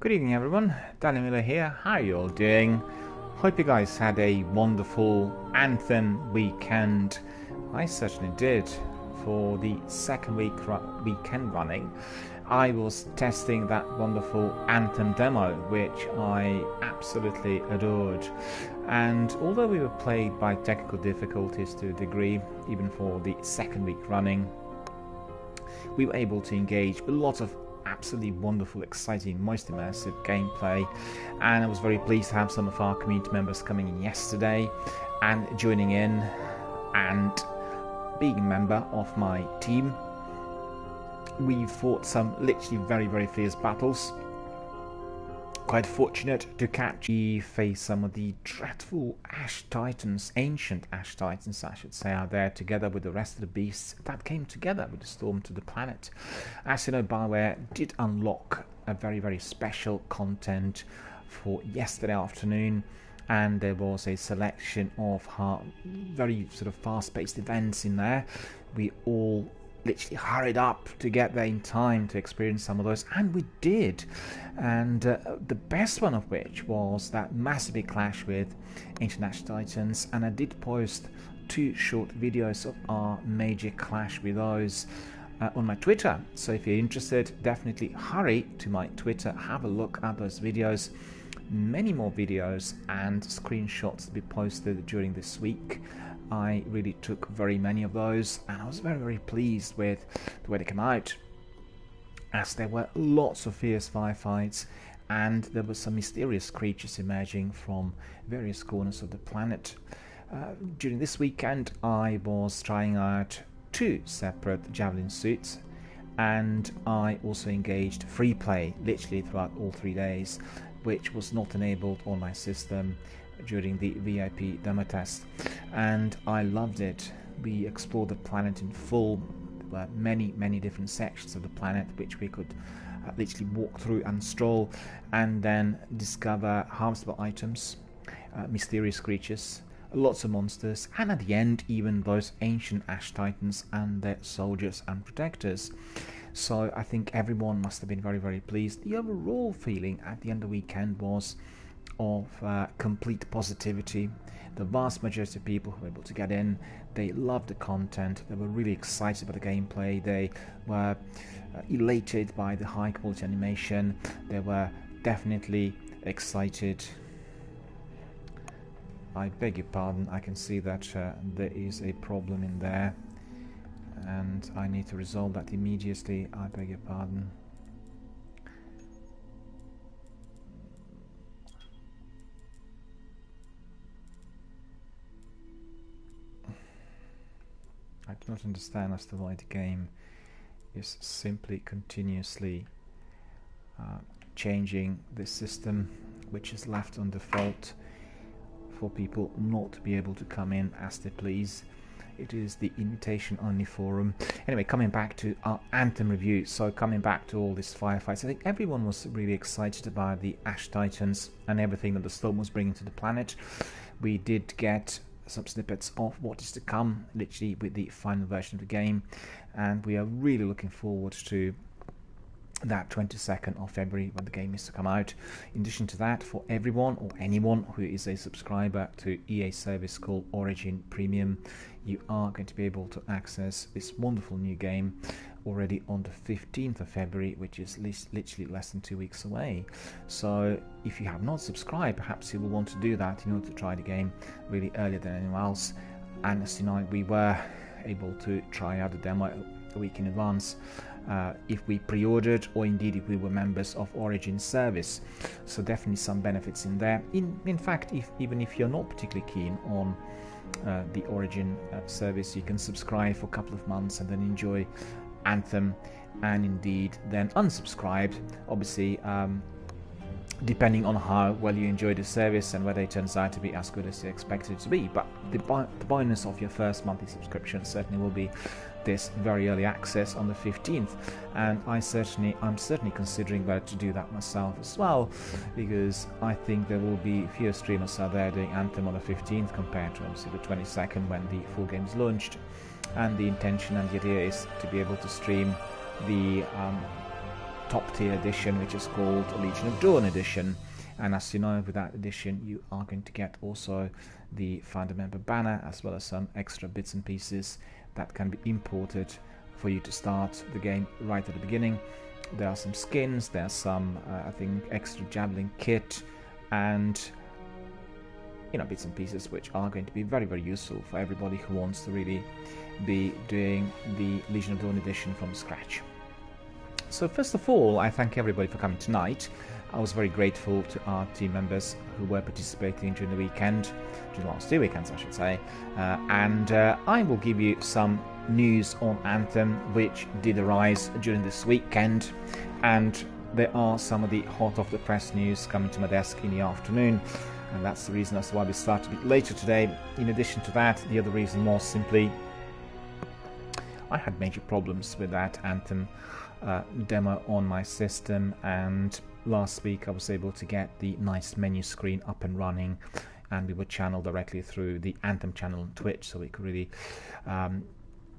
Good evening everyone, DRBMiller here. How are you all doing? Hope you guys had a wonderful Anthem weekend. I certainly did. For the second weekend running, I was testing that wonderful Anthem demo, which I absolutely adored. And although we were plagued by technical difficulties to a degree, even for the second week running, we were able to engage with lots of absolutely wonderful, exciting, most immersive gameplay, and I was very pleased to have some of our community members coming in yesterday and joining in and being a member of my team. We fought some literally very fierce battles. Quite fortunate to catch. We faced some of the dreadful Ash Titans, ancient Ash Titans I should say, out there, together with the rest of the beasts that came together with the storm to the planet. As you know, BioWare did unlock a very special content for yesterday afternoon, and there was a selection of very sort of fast-paced events in there. We all literally hurried up to get there in time to experience some of those, and we did. And the best one of which was that massive clash with Ancient Ash Titans, and I did post 2 short videos of our major clash with those on my Twitter. So if you're interested, definitely hurry to my Twitter, have a look at those videos. Many more videos and screenshots to be posted during this week. I really took very many of those, and I was very pleased with the way they came out, as there were lots of fierce firefights and there were some mysterious creatures emerging from various corners of the planet. During this weekend I was trying out 2 separate javelin suits, and I also engaged free play literally throughout all 3 days, which was not enabled on my system during the VIP demo test, and I loved it. We explored the planet in full. There were many different sections of the planet which we could literally walk through and stroll, and then discover harvestable items, mysterious creatures, lots of monsters, and at the end even those ancient Ash Titans and their soldiers and protectors. So I think everyone must have been very pleased. The overall feeling at the end of the weekend was of complete positivity. The vast majority of people who were able to get in, they loved the content, they were really excited about the gameplay, they were elated by the high quality animation, they were definitely excited. I beg your pardon, I can see that there is a problem in there and I need to resolve that immediately. I beg your pardon. I do not understand as to why the game is simply continuously changing the system, which is left on default for people not to be able to come in as they please. It is the invitation only forum. Anyway, coming back to our Anthem review, so coming back to all these firefights, I think everyone was really excited about the Ash Titans and everything that the storm was bringing to the planet. We did get some snippets of what is to come, literally with the final version of the game, and we are really looking forward to that 22nd of February when the game is to come out. In addition to that, for everyone or anyone who is a subscriber to EA service called Origin Premium, you are going to be able to access this wonderful new game already on the 15th of February, which is literally less than 2 weeks away. So if you have not subscribed, perhaps you will want to do that in order to try the game really earlier than anyone else. And as you know, we were able to try out the demo a week in advance if we pre-ordered, or indeed if we were members of Origin service. So definitely some benefits in there. In fact, even if you're not particularly keen on the Origin service, you can subscribe for a couple of months and then enjoy Anthem, and indeed then unsubscribe, obviously depending on how well you enjoy the service and whether it turns out to be as good as you expected it to be. But the bonus of your first monthly subscription certainly will be this very early access on the 15th, and I'm certainly considering whether to do that myself as well, because I think there will be fewer streamers out there doing Anthem on the 15th compared to obviously the 22nd when the full game is launched. And the intention and the idea is to be able to stream the top tier edition, which is called Legion of Dawn edition. And as you know, with that edition you are going to get also the founder member banner, as well as some extra bits and pieces that can be imported for you to start the game right at the beginning. There are some skins, there's some I think extra javelin kit, and bits and pieces which are going to be very, very useful for everybody who wants to really be doing the Legion of Dawn edition from scratch. So first of all, I thank everybody for coming tonight. I was very grateful to our team members who were participating during the weekend, during the last 2 weekends I should say, and I will give you some news on Anthem which did arise during this weekend, and there are some of the hot off the press news coming to my desk in the afternoon, and that's the reason as to why we started a bit later today. In addition to that, the other reason was simply I had major problems with that Anthem demo on my system, and last week I was able to get the nice menu screen up and running, and we were channeled directly through the Anthem channel on Twitch, so we could really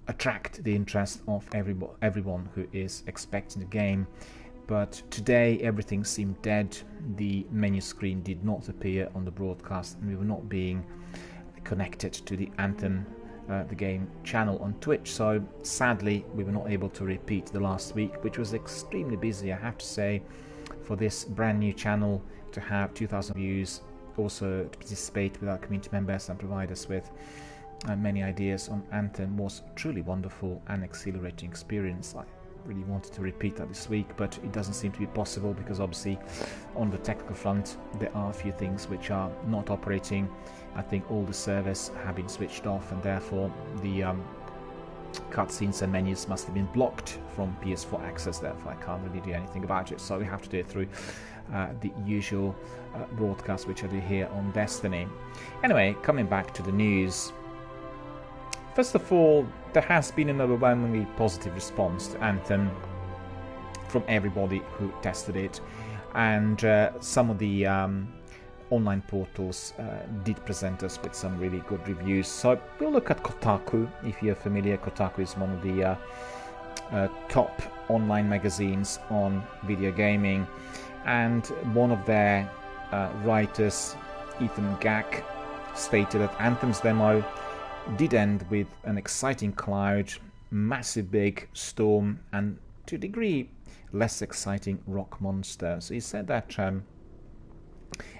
attract the interest of everyone who is expecting the game. But today everything seemed dead. The menu screen did not appear on the broadcast, and we were not being connected to the Anthem the game channel on Twitch, so sadly we were not able to repeat the last week, which was extremely busy, I have to say, for this brand new channel to have 2,000 views, also to participate with our community members and provide us with many ideas on Anthem was truly wonderful and exhilarating experience. I really wanted to repeat that this week, but it doesn't seem to be possible because obviously on the technical front there are a few things which are not operating. I think all the servers have been switched off, and therefore the cutscenes and menus must have been blocked from PS4 access, therefore I can't really do anything about it, so we have to do it through the usual broadcast which I do here on Destiny. Anyway, coming back to the news. First of all, there has been an overwhelmingly positive response to Anthem from everybody who tested it, and some of the online portals did present us with some really good reviews. So we'll look at Kotaku. If you're familiar, Kotaku is one of the top online magazines on video gaming, and one of their writers, Ethan Gack, stated that Anthem's demo did end with an exciting cloud, massive big storm, and to a degree less exciting rock monster. So he said that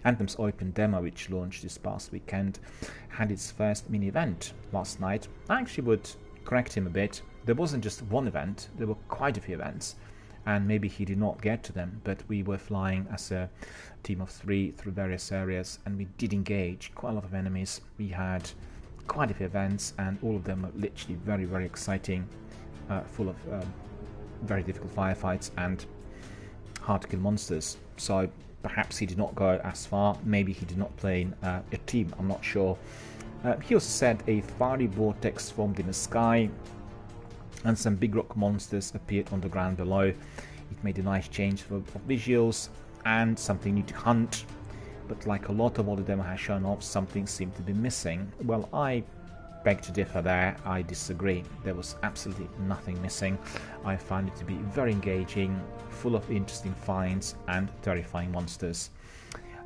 Anthem's open demo, which launched this past weekend, had its first mini event last night. I actually would correct him a bit. There wasn't just one event, there were quite a few events, and maybe he did not get to them, but we were flying as a team of 3 through various areas, and we did engage quite a lot of enemies. We had quite a few events, and all of them are literally very, very exciting, full of very difficult firefights and hard to kill monsters. So perhaps he did not go as far, maybe he did not play in a team, I'm not sure. He also said a fiery vortex formed in the sky and some big rock monsters appeared on the ground below. It made a nice change of visuals and something new to hunt, but like a lot of what the demo has shown off, something seemed to be missing. Well, I beg to differ there. I disagree. There was absolutely nothing missing. I found it to be very engaging, full of interesting finds and terrifying monsters.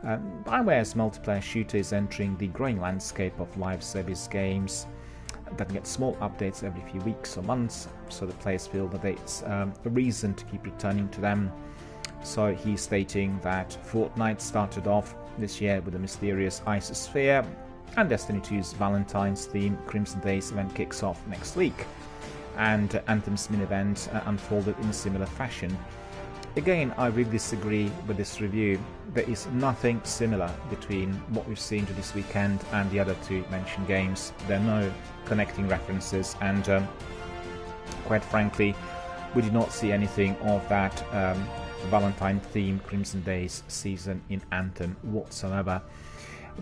BioWare's multiplayer shooter is entering the growing landscape of live service games that get small updates every few weeks or months, so the players feel that it's a reason to keep returning to them. So he's stating that Fortnite started off this year with a mysterious Isosphere, and Destiny 2's Valentine's theme Crimson Days event kicks off next week, and Anthem's mini-event unfolded in a similar fashion. Again, I really disagree with this review. There is nothing similar between what we've seen to this weekend and the other two mentioned games. There are no connecting references, and quite frankly, we did not see anything of that Valentine theme Crimson Days season in Anthem whatsoever.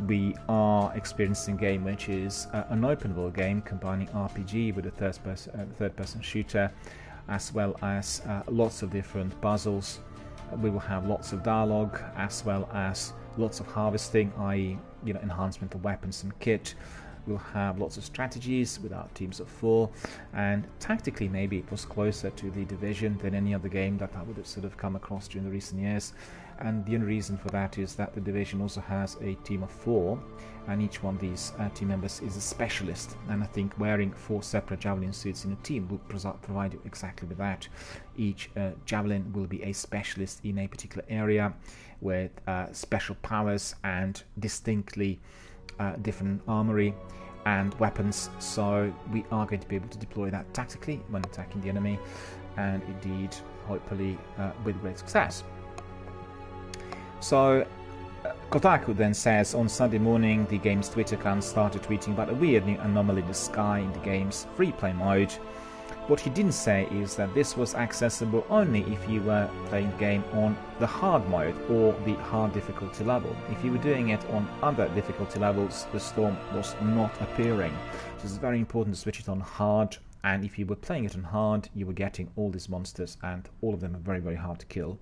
We are experiencing a game which is an open world game combining RPG with a third person shooter, as well as lots of different puzzles. We will have lots of dialogue, as well as lots of harvesting, i.e. enhancement of weapons and kit, we'll have lots of strategies with our teams of 4, and tactically maybe it was closer to the Division than any other game that I would have sort of come across during the recent years. And the only reason for that is that the Division also has a team of 4, and each one of these team members is a specialist, and I think wearing 4 separate Javelin suits in a team will provide you exactly with that. Each Javelin will be a specialist in a particular area with special powers and distinctly different armory and weapons, so we are going to be able to deploy that tactically when attacking the enemy, and indeed hopefully with great success. So Kotaku then says, on Sunday morning the game's Twitter account started tweeting about a weird new anomaly in the sky in the game's free play mode. What he didn't say is that this was accessible only if you were playing the game on the hard mode or the hard difficulty level. If you were doing it on other difficulty levels, the storm was not appearing. So it's very important to switch it on hard, and if you were playing it on hard, you were getting all these monsters, and all of them are very, very hard to kill.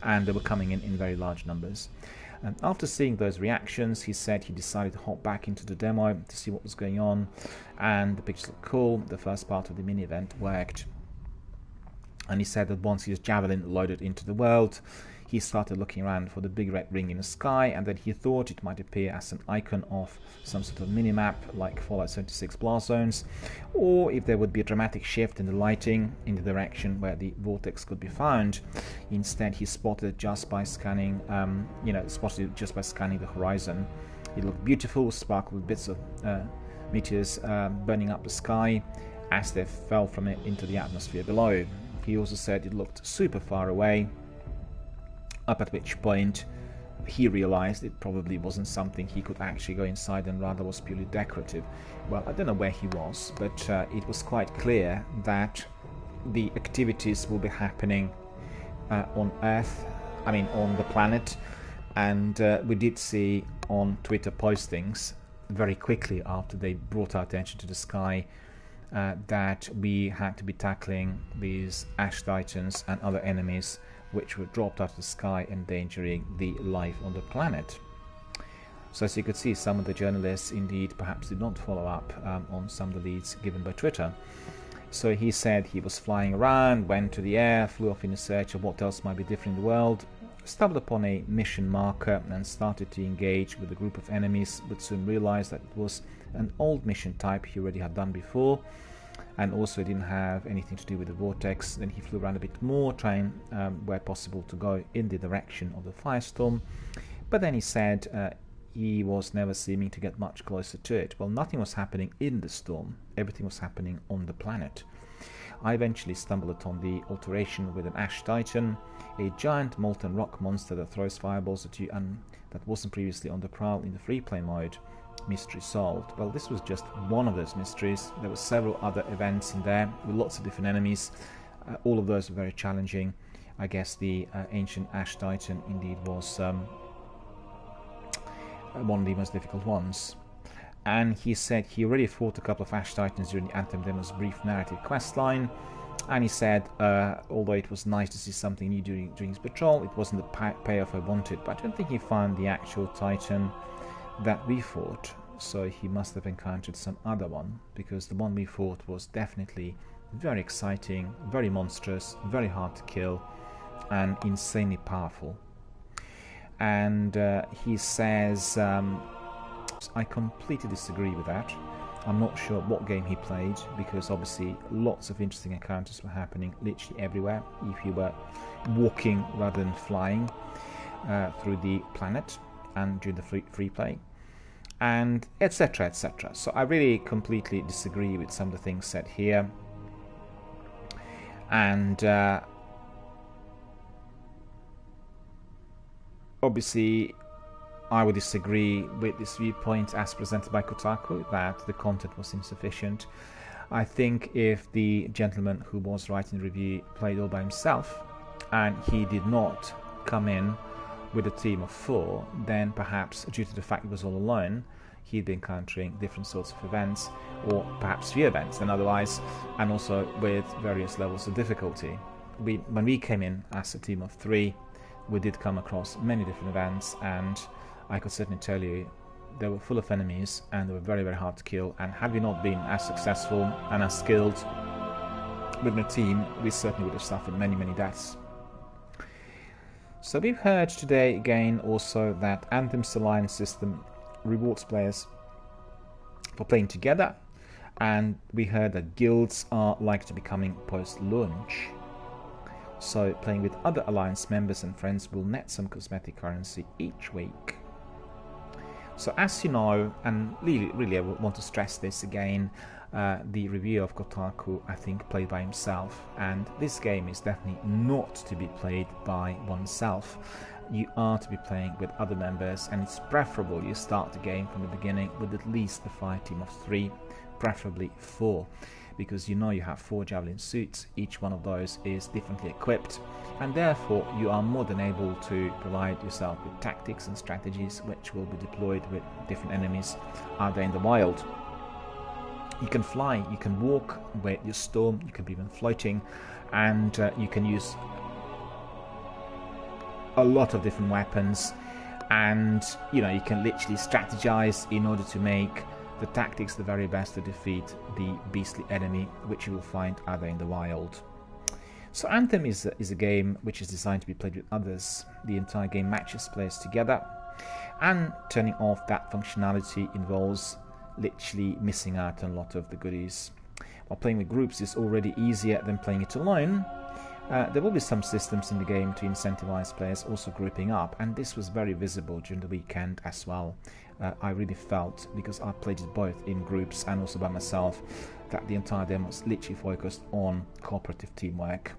And they were coming in very large numbers. And after seeing those reactions, he said he decided to hop back into the demo to see what was going on, and the pictures looked cool. The first part of the mini event worked, and he said that once his Javelin loaded into the world, he started looking around for the big red ring in the sky, and then he thought it might appear as an icon of some sort of mini-map like Fallout 76 Blast Zones, or if there would be a dramatic shift in the lighting in the direction where the vortex could be found. Instead, he spotted it just by scanning, the horizon. It looked beautiful, sparkled with bits of meteors burning up the sky as they fell from it into the atmosphere below. He also said it looked super far away, up at which point he realized it probably wasn't something he could actually go inside and rather was purely decorative. Well, I don't know where he was, but it was quite clear that the activities will be happening on Earth, on the planet, and we did see on Twitter postings very quickly after they brought our attention to the sky that we had to be tackling these Ash Titans and other enemies which were dropped out of the sky, endangering the life on the planet. So as you could see, some of the journalists indeed perhaps did not follow up on some of the leads given by Twitter. So he said he was flying around, went to the air, flew off in search of what else might be different in the world, stumbled upon a mission marker and started to engage with a group of enemies, but soon realized that it was an old mission type he already had done before, and also didn't have anything to do with the vortex. Then he flew around a bit more, trying where possible to go in the direction of the firestorm, but then he said he was never seeming to get much closer to it. Well, nothing was happening in the storm, everything was happening on the planet. I eventually stumbled upon the alteration with an Ash Titan, a giant molten rock monster that throws fireballs at you and that wasn't previously on the prowl in the free play mode. Mystery solved. Well, this was just one of those mysteries. There were several other events in there with lots of different enemies. All of those were very challenging. I guess the ancient Ash Titan indeed was one of the most difficult ones. And he said he already fought a couple of Ash Titans during the Anthem demo's brief narrative questline. And he said, although it was nice to see something new during his patrol, it wasn't the payoff I wanted. But I don't think he found the actual Titan that we fought, so he must have encountered some other one, because the one we fought was definitely very exciting, very monstrous, very hard to kill, and insanely powerful. And he says, I completely disagree with that. I'm not sure what game he played, because obviously lots of interesting encounters were happening literally everywhere if you were walking rather than flying through the planet and during the free play, and etc, etc. So I really completely disagree with some of the things said here, and obviously I would disagree with this viewpoint as presented by Kotaku, that the content was insufficient. I think if the gentleman who was writing the review played all by himself and he did not come in with a team of 4, then perhaps due to the fact he was all alone, he'd be encountering different sorts of events, or perhaps few events than otherwise, and also with various levels of difficulty. When we came in as a team of 3, we did come across many different events, and I could certainly tell you they were full of enemies and they were very, very hard to kill, and had we not been as successful and as skilled within a team, we certainly would have suffered many, many deaths. So we've heard today again also that Anthem's alliance system rewards players for playing together, and we heard that guilds are likely to be coming post-launch. So playing with other alliance members and friends will net some cosmetic currency each week. So as you know, and really I want to stress this again, the reviewer of Kotaku, I think, played by himself, and this game is definitely not to be played by oneself. You are to be playing with other members, and it's preferable you start the game from the beginning with at least a fire team of 3, preferably 4, because you know you have 4 javelin suits, each one of those is differently equipped, and therefore you are more than able to provide yourself with tactics and strategies which will be deployed with different enemies out there in the wild. You can fly, you can walk with your storm, you can be even floating, and you can use a lot of different weapons, and you know, you can literally strategize in order to make the tactics the very best to defeat the beastly enemy which you will find out there in the wild. So Anthem is a game which is designed to be played with others. The entire game matches players together, and turning off that functionality involves literally missing out on a lot of the goodies. While playing with groups is already easier than playing it alone, there will be some systems in the game to incentivize players also grouping up, and this was very visible during the weekend as well. I really felt, because I played it both in groups and also by myself, that the entire game was literally focused on cooperative teamwork.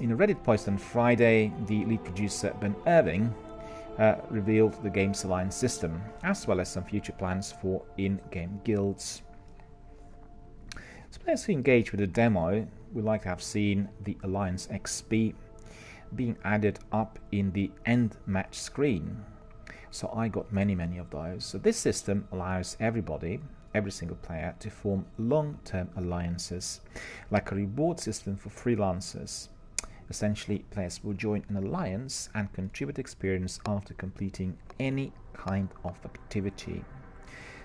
In a Reddit post on Friday, the lead producer Ben Irving revealed the game's alliance system, as well as some future plans for in-game guilds. So players who engage with the demo would like to have seen the Alliance XP being added up in the end match screen. So I got many of those. So this system allows everybody, every single player, to form long-term alliances, like a reward system for freelancers. Essentially, players will join an alliance and contribute experience after completing any kind of activity.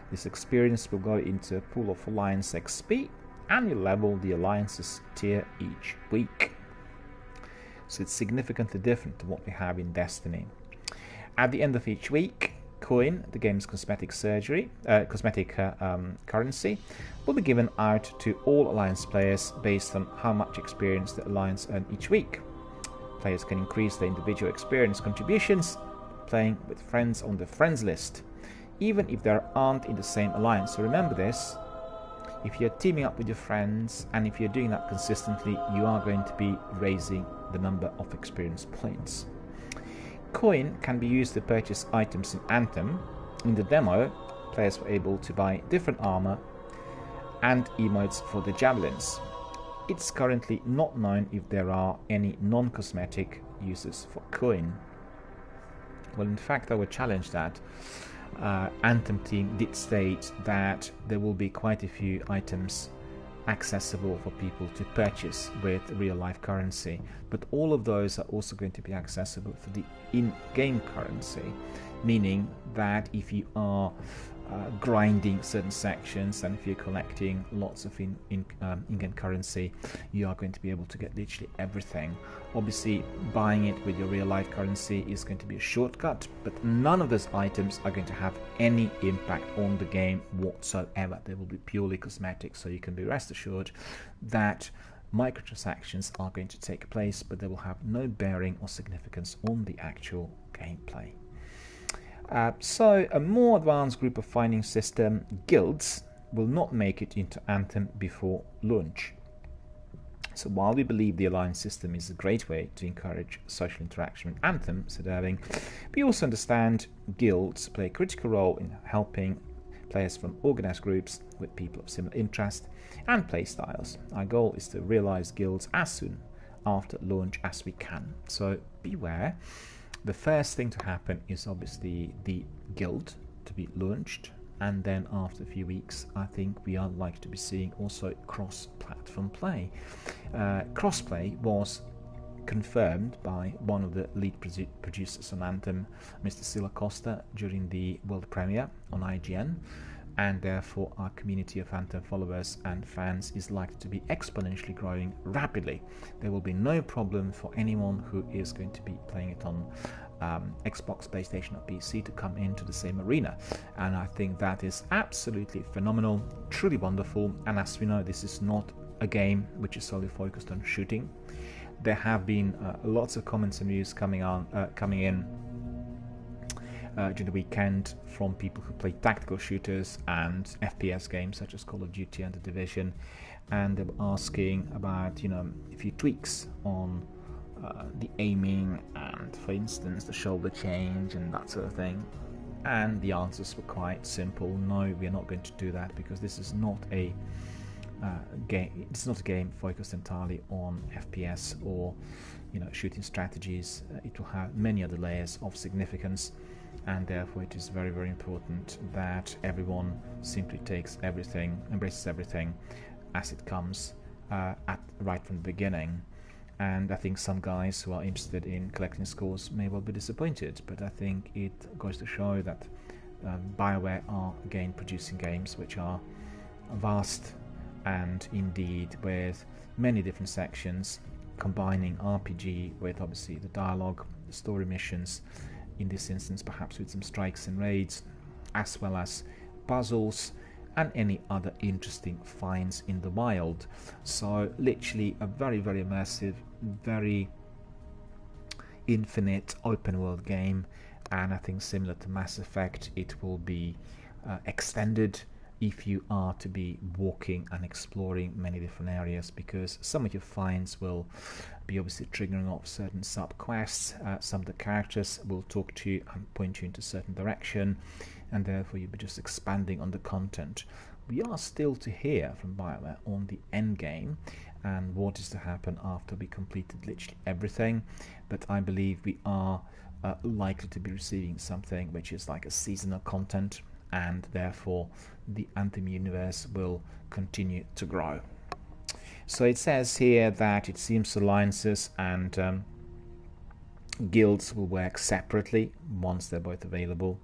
This experience will go into a pool of Alliance XP, and you level the Alliance's tier each week. So it's significantly different to what we have in Destiny. At the end of each week, coin, the game's cosmetic currency, will be given out to all Alliance players based on how much experience the Alliance earn each week. Players can increase their individual experience contributions playing with friends on the friends list, even if they aren't in the same Alliance. So remember this, if you're teaming up with your friends, and if you're doing that consistently, you are going to be raising the number of experience points. Coin can be used to purchase items in Anthem. In the demo, players were able to buy different armor and emotes for the javelins. It's currently not known if there are any non-cosmetic uses for coin. Well, in fact, I would challenge that. Anthem team did state that there will be quite a few items accessible for people to purchase with real-life currency, but all of those are also going to be accessible for the in-game currency, meaning that if you are grinding certain sections and if you're collecting lots of in-game currency, you are going to be able to get literally everything. Obviously, buying it with your real-life currency is going to be a shortcut, but none of those items are going to have any impact on the game whatsoever. They will be purely cosmetic, so you can be rest assured that microtransactions are going to take place, but they will have no bearing or significance on the actual gameplay. So a more advanced group of finding system, guilds, will not make it into Anthem before launch. So while we believe the alliance system is a great way to encourage social interaction with Anthem, said Irving, we also understand guilds play a critical role in helping players from organized groups with people of similar interest and play styles. Our goal is to realize guilds as soon after launch as we can. So beware. The first thing to happen is obviously the guild to be launched, and then after a few weeks I think we are likely to be seeing also cross-platform play. Crossplay was confirmed by one of the lead producers on Anthem, Mr. Sila Costa, during the world premiere on IGN, and therefore our community of Anthem followers and fans is likely to be exponentially growing rapidly. There will be no problem for anyone who is going to be playing it on Xbox, PlayStation or PC to come into the same arena, and I think that is absolutely phenomenal, truly wonderful. And as we know, this is not a game which is solely focused on shooting. There have been lots of comments and views coming in during the weekend from people who play tactical shooters and FPS games such as Call of Duty and The Division, and they were asking about a few tweaks on the aiming and, for instance, the shoulder change and that sort of thing. And the answers were quite simple. No, we are not going to do that, because this is not a game. It's not a game focused entirely on FPS or shooting strategies. It will have many other layers of significance, and therefore it is very, very important that everyone simply embraces everything as it comes right from the beginning. And I think some guys who are interested in collecting scores may well be disappointed, but I think it goes to show that BioWare are again producing games which are vast and indeed with many different sections, combining RPG with obviously the dialogue, the story missions, in this instance perhaps with some strikes and raids, as well as puzzles and any other interesting finds in the wild. So literally a very, very immersive, very infinite open world game, and I think similar to Mass Effect, it will be extended if you are to be walking and exploring many different areas, because some of your finds will be obviously triggering off certain sub-quests. Some of the characters will talk to you and point you into a certain direction, and therefore you'll be just expanding on the content. We are still to hear from BioWare on the end game and what is to happen after we completed literally everything, but I believe we are likely to be receiving something which is like a seasonal content, and therefore the Anthem universe will continue to grow. So it says here that it seems alliances and guilds will work separately once they're both available,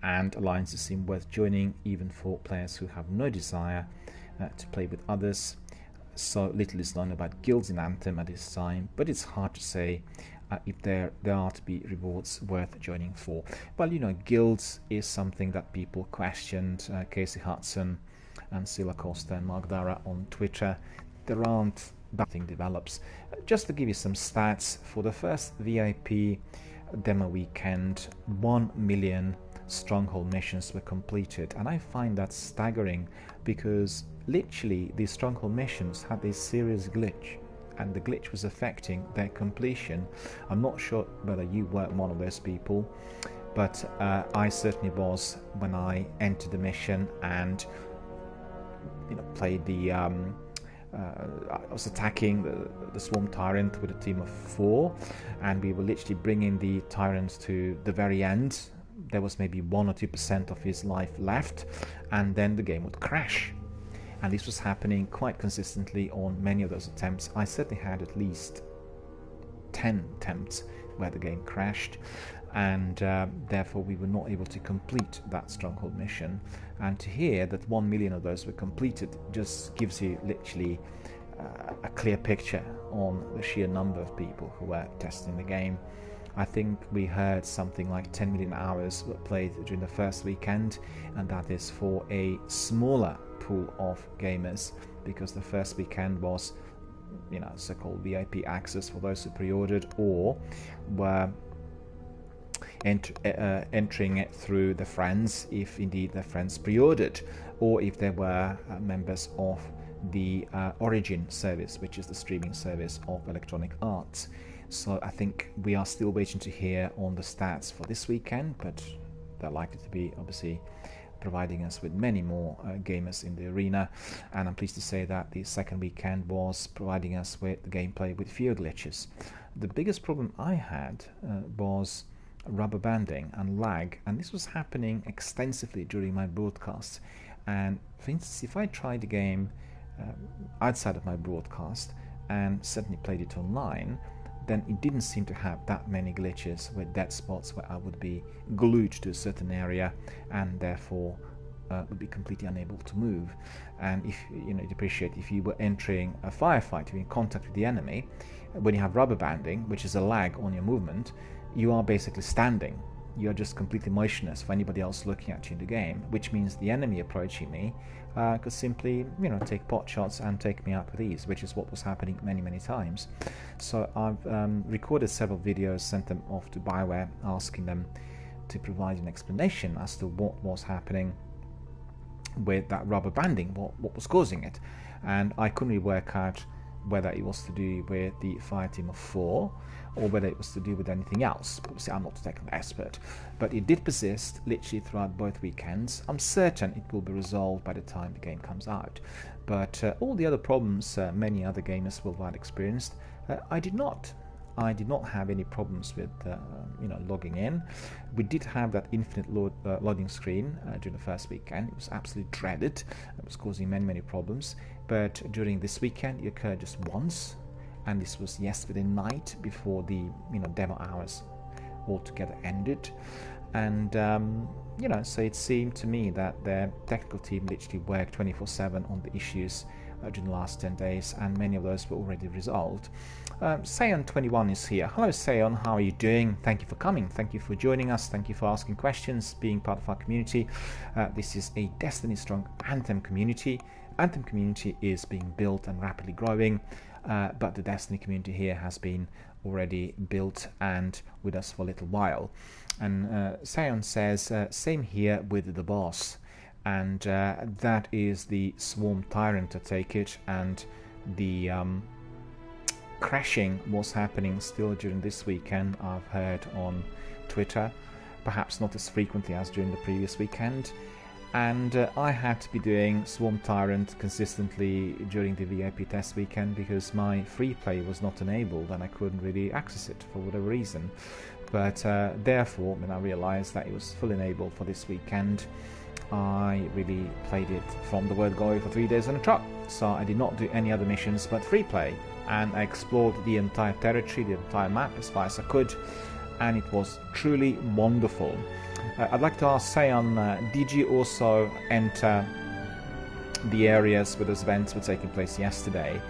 and alliances seem worth joining even for players who have no desire to play with others. So little is known about guilds in Anthem at this time, but it's hard to say if there are to be rewards worth joining for. Well, guilds is something that people questioned. Casey Hudson and Sila Costa and Mark Dara on Twitter. There aren't nothing develops. Just to give you some stats, for the first VIP demo weekend, 1 million stronghold missions were completed, and I find that staggering, because literally these stronghold missions had this serious glitch, and the glitch was affecting their completion. I'm not sure whether you were one of those people, but I certainly was when I entered the mission and played the I was attacking the Swarm Tyrant with a team of 4, and we were literally bringing the Tyrant to the very end. There was maybe 1 or 2% of his life left, and then the game would crash. And this was happening quite consistently on many of those attempts. I certainly had at least 10 attempts where the game crashed, and therefore we were not able to complete that stronghold mission. And to hear that 1 million of those were completed just gives you literally a clear picture on the sheer number of people who were testing the game. I think we heard something like 10 million hours were played during the first weekend, and that is for a smaller pool of gamers, because the first weekend was so-called VIP access for those who pre-ordered or were entering it through their friends, if indeed their friends pre-ordered, or if they were members of the Origin service, which is the streaming service of Electronic Arts. So I think we are still waiting to hear on the stats for this weekend, but they're likely to be obviously providing us with many more gamers in the arena. And I'm pleased to say that the second weekend was providing us with the gameplay with fewer glitches. The biggest problem I had was rubber banding and lag, and this was happening extensively during my broadcasts. And for instance, if I tried a game outside of my broadcast and certainly played it online, then it didn't seem to have that many glitches with dead spots where I would be glued to a certain area and therefore would be completely unable to move. And if you'd appreciate if you were entering a firefight, you're in contact with the enemy, when you have rubber banding, which is a lag on your movement, you are basically standing. You're just completely motionless for anybody else looking at you in the game, which means the enemy approaching me could simply, take pot shots and take me out with ease, which is what was happening many times. So I've recorded several videos, sent them off to BioWare, asking them to provide an explanation as to what was happening with that rubber banding, what was causing it. And I couldn't really work out whether it was to do with the Fireteam of 4 or whether it was to do with anything else. Obviously, I'm not a technical expert, but it did persist literally throughout both weekends. I'm certain it will be resolved by the time the game comes out. But all the other problems many other gamers worldwide experienced, I did not. I did not have any problems with logging in. We did have that infinite loading screen during the first weekend. It was absolutely dreaded. It was causing many problems. But during this weekend, it occurred just once, and this was yesterday night before the demo hours altogether ended. And so it seemed to me that their technical team literally worked 24/7 on the issues during the last 10 days, and many of those were already resolved. Sayon21 is here. Hello Sayon, how are you doing? Thank you for coming, thank you for joining us, thank you for asking questions, being part of our community. This is a Destiny strong Anthem community. Anthem community is being built and rapidly growing, but the Destiny community here has been already built and with us for a little while. And Sayon says, same here with the boss. And that is the Swarm Tyrant, to take it, and the crashing was happening still during this weekend, I've heard on Twitter, perhaps not as frequently as during the previous weekend. And I had to be doing Swarm Tyrant consistently during the VIP test weekend because my free play was not enabled and I couldn't really access it for whatever reason. But therefore, when I realized that it was fully enabled for this weekend, I really played it from the word go for 3 days on a trot. So I did not do any other missions but free play, and I explored the entire territory, the entire map as far as I could, and it was truly wonderful. I'd like to ask Sayon, did you also enter the areas where those events were taking place yesterday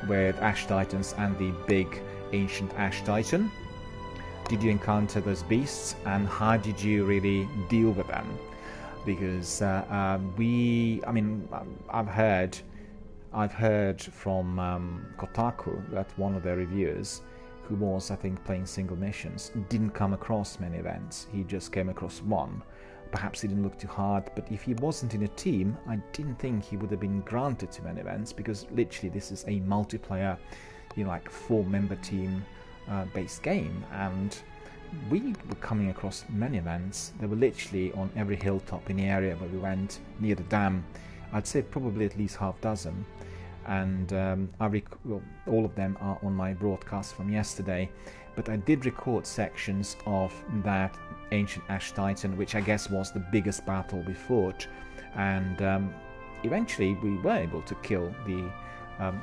with Ash Titans and the big ancient Ash Titan? Did you encounter those beasts, and how did you really deal with them? Because I've heard from Kotaku that one of their reviewers, who was, I think, playing single missions, didn't come across many events. He just came across one. Perhaps he didn't look too hard, but if he wasn't in a team, I didn't think he would have been granted too many events, because literally this is a multiplayer, like 4-member team based game, and we were coming across many events. They were literally on every hilltop in the area where we went, near the dam. I'd say probably at least half dozen. And all of them are on my broadcast from yesterday, but I did record sections of that ancient Ash Titan, which I guess was the biggest battle we fought, and eventually we were able to kill the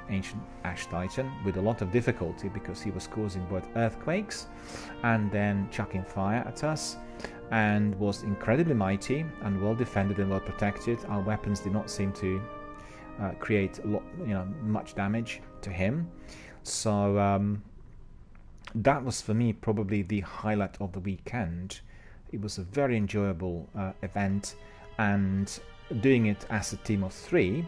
ancient Ash Titan with a lot of difficulty, because he was causing both earthquakes and then chucking fire at us, and was incredibly mighty and well defended and well protected. Our weapons did not seem to create much damage to him. So that was for me probably the highlight of the weekend. It was a very enjoyable event, and doing it as a team of 3,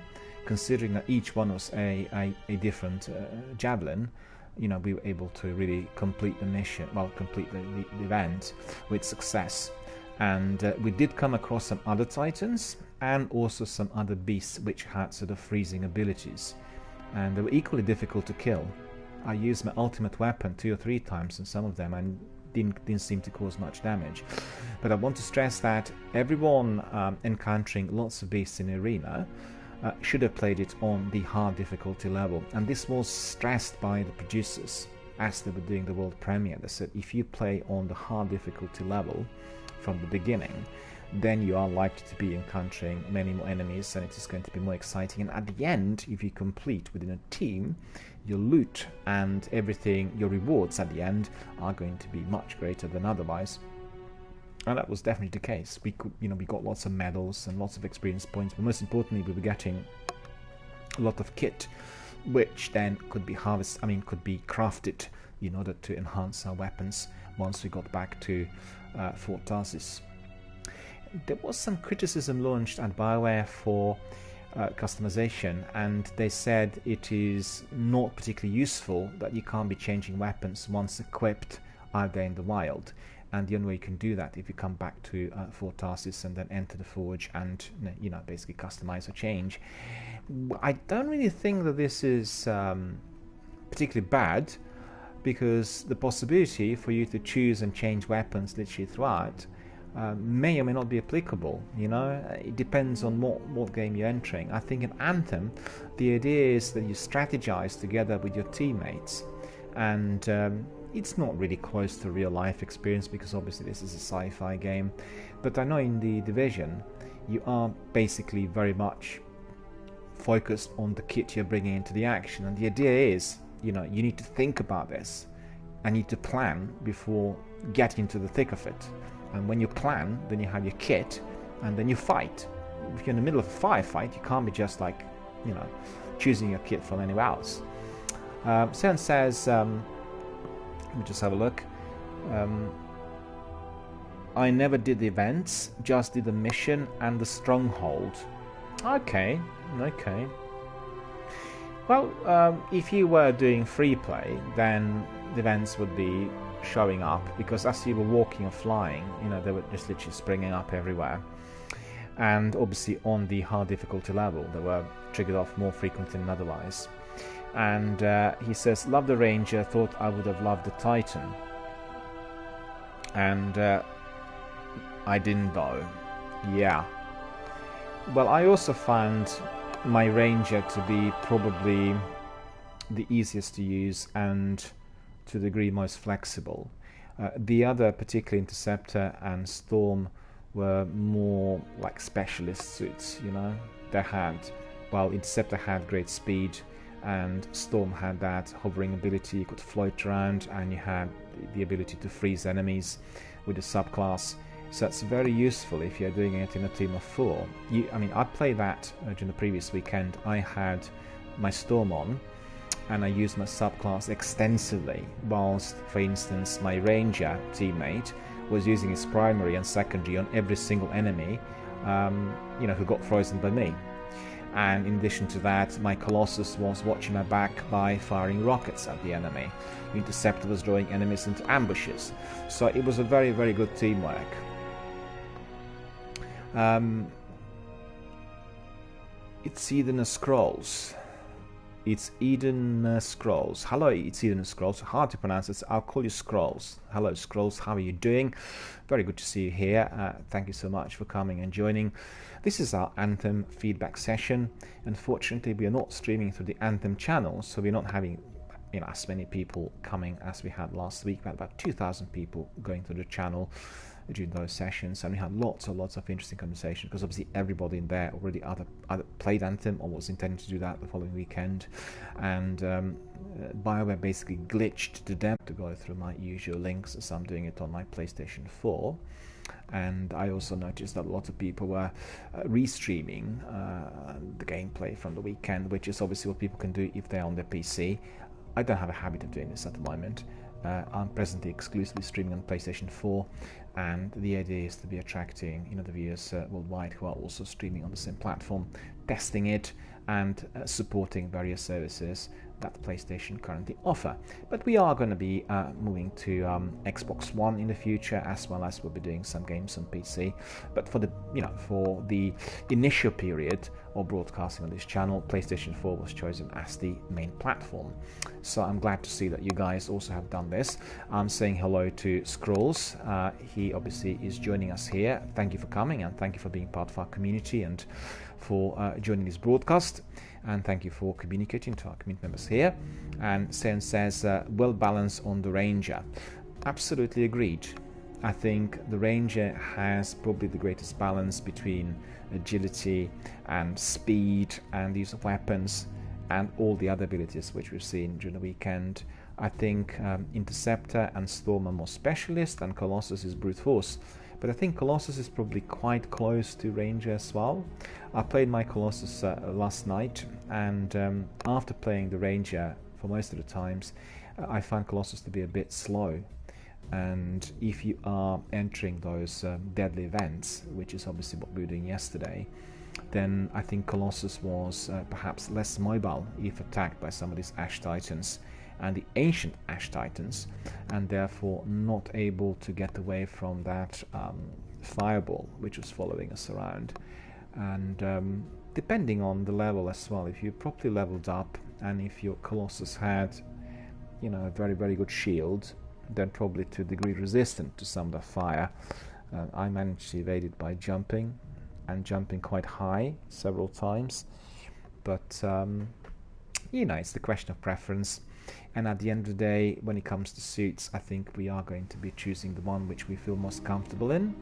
considering that each one was a different javelin, we were able to really complete the mission, complete the event with success. And we did come across some other titans and also some other beasts which had sort of freezing abilities, and they were equally difficult to kill. I used my ultimate weapon 2 or 3 times on some of them and didn't seem to cause much damage. But I want to stress that everyone encountering lots of beasts in the arena should have played it on the hard difficulty level, and this was stressed by the producers as they were doing the world premiere. They said if you play on the hard difficulty level from the beginning, then you are likely to be encountering many more enemies, and it is going to be more exciting. And at the end, if you complete within a team, your loot and everything, your rewards at the end are going to be much greater than otherwise. And that was definitely the case. We could, we got lots of medals and lots of experience points, but most importantly, we were getting a lot of kit, which then could be could be crafted in order to enhance our weapons once we got back to Fort Tarsis. There was some criticism launched at BioWare for customization, and they said it is not particularly useful that you can't be changing weapons once equipped out there in the wild. And the only way you can do that if you come back to Fort Tarsis and then enter the forge and basically customize or change. I don't really think that this is particularly bad, because the possibility for you to choose and change weapons literally throughout may or may not be applicable. It depends on what game you're entering. I think in Anthem, the idea is that you strategize together with your teammates, and it's not really close to real life experience because obviously this is a sci-fi game. But I know in the Division, you are basically very much focused on the kit you're bringing into the action, and the idea is, you need to think about this. I need to plan before getting into the thick of it. And when you plan, then you have your kit, and then you fight. If you're in the middle of a firefight, you can't be just like, choosing your kit from anywhere else. Sean says, let me just have a look. I never did the events, just did the mission and the stronghold. Okay. Well, if you were doing free play, then the events would be showing up, because as you were walking or flying, they were just literally springing up everywhere. And obviously on the hard difficulty level, they were triggered off more frequently than otherwise. And he says, love the Ranger, thought I would have loved the Titan. And I didn't though. Yeah. Well, I also found my Ranger to be probably the easiest to use and to a degree most flexible. The other, particularly Interceptor and Storm, were more like specialist suits. They had, Interceptor had great speed, and Storm had that hovering ability. You could float around, and you had the ability to freeze enemies with the subclass. So that's very useful if you're doing it in a team of 4. I played that during the previous weekend. I had my Storm on, and I used my subclass extensively, whilst, for instance, my Ranger teammate was using his primary and secondary on every single enemy, who got frozen by me. And in addition to that, my Colossus was watching my back by firing rockets at the enemy. Interceptor was drawing enemies into ambushes. So it was a very, very good teamwork. It's Eden Scrolls. It's Eden Scrolls. Hello, it's Eden Scrolls. Hard to pronounce it, so I'll call you Scrolls. Hello, Scrolls. How are you doing? Very good to see you here. Thank you so much for coming and joining. This is our Anthem feedback session. Unfortunately, we are not streaming through the Anthem channel, so we're not having as many people coming as we had last week. We had about 2,000 people going through the channel during those sessions, and we had lots of interesting conversation, because obviously everybody in there already either played Anthem or was intending to do that the following weekend. And BioWare basically glitched to them to go through my usual links, so I'm doing it on my PlayStation 4. And I also noticed that a lot of people were restreaming the gameplay from the weekend, which is obviously what people can do if they're on their PC. I don't have a habit of doing this at the moment. I'm presently exclusively streaming on PlayStation 4, and the idea is to be attracting the viewers worldwide who are also streaming on the same platform, testing it and supporting various services that PlayStation currently offer. But we are going to be moving to Xbox One in the future, as well as we'll be doing some games on PC. But for the initial period of broadcasting on this channel, PlayStation 4 was chosen as the main platform. So I'm glad to see that you guys also have done this. I'm saying hello to Scrolls. He obviously is joining us here. Thank you for coming, and thank you for being part of our community and for joining this broadcast. And thank you for communicating to our community members here. And Sen says, well balanced on the Ranger. Absolutely agreed. I think the Ranger has probably the greatest balance between agility and speed and use of weapons, and all the other abilities which we've seen during the weekend. I think Interceptor and Storm are more specialist, and Colossus is brute force. But I think Colossus is probably quite close to Ranger as well. I played my Colossus last night, and after playing the Ranger for most of the times, I find Colossus to be a bit slow. And if you are entering those deadly events, which is obviously what we were doing yesterday, then I think Colossus was perhaps less mobile if attacked by some of these Ash Titans and the ancient Ash Titans, and therefore not able to get away from that fireball which was following us around. And depending on the level as well, if you properly leveled up and if your Colossus had, you know, a very, very good shield, then probably to a degree resistant to some of the fire. I managed to evade it by jumping, and jumping quite high several times. But you know, it's the question of preference. And at the end of the day, when it comes to suits, I think we are going to be choosing the one which we feel most comfortable in.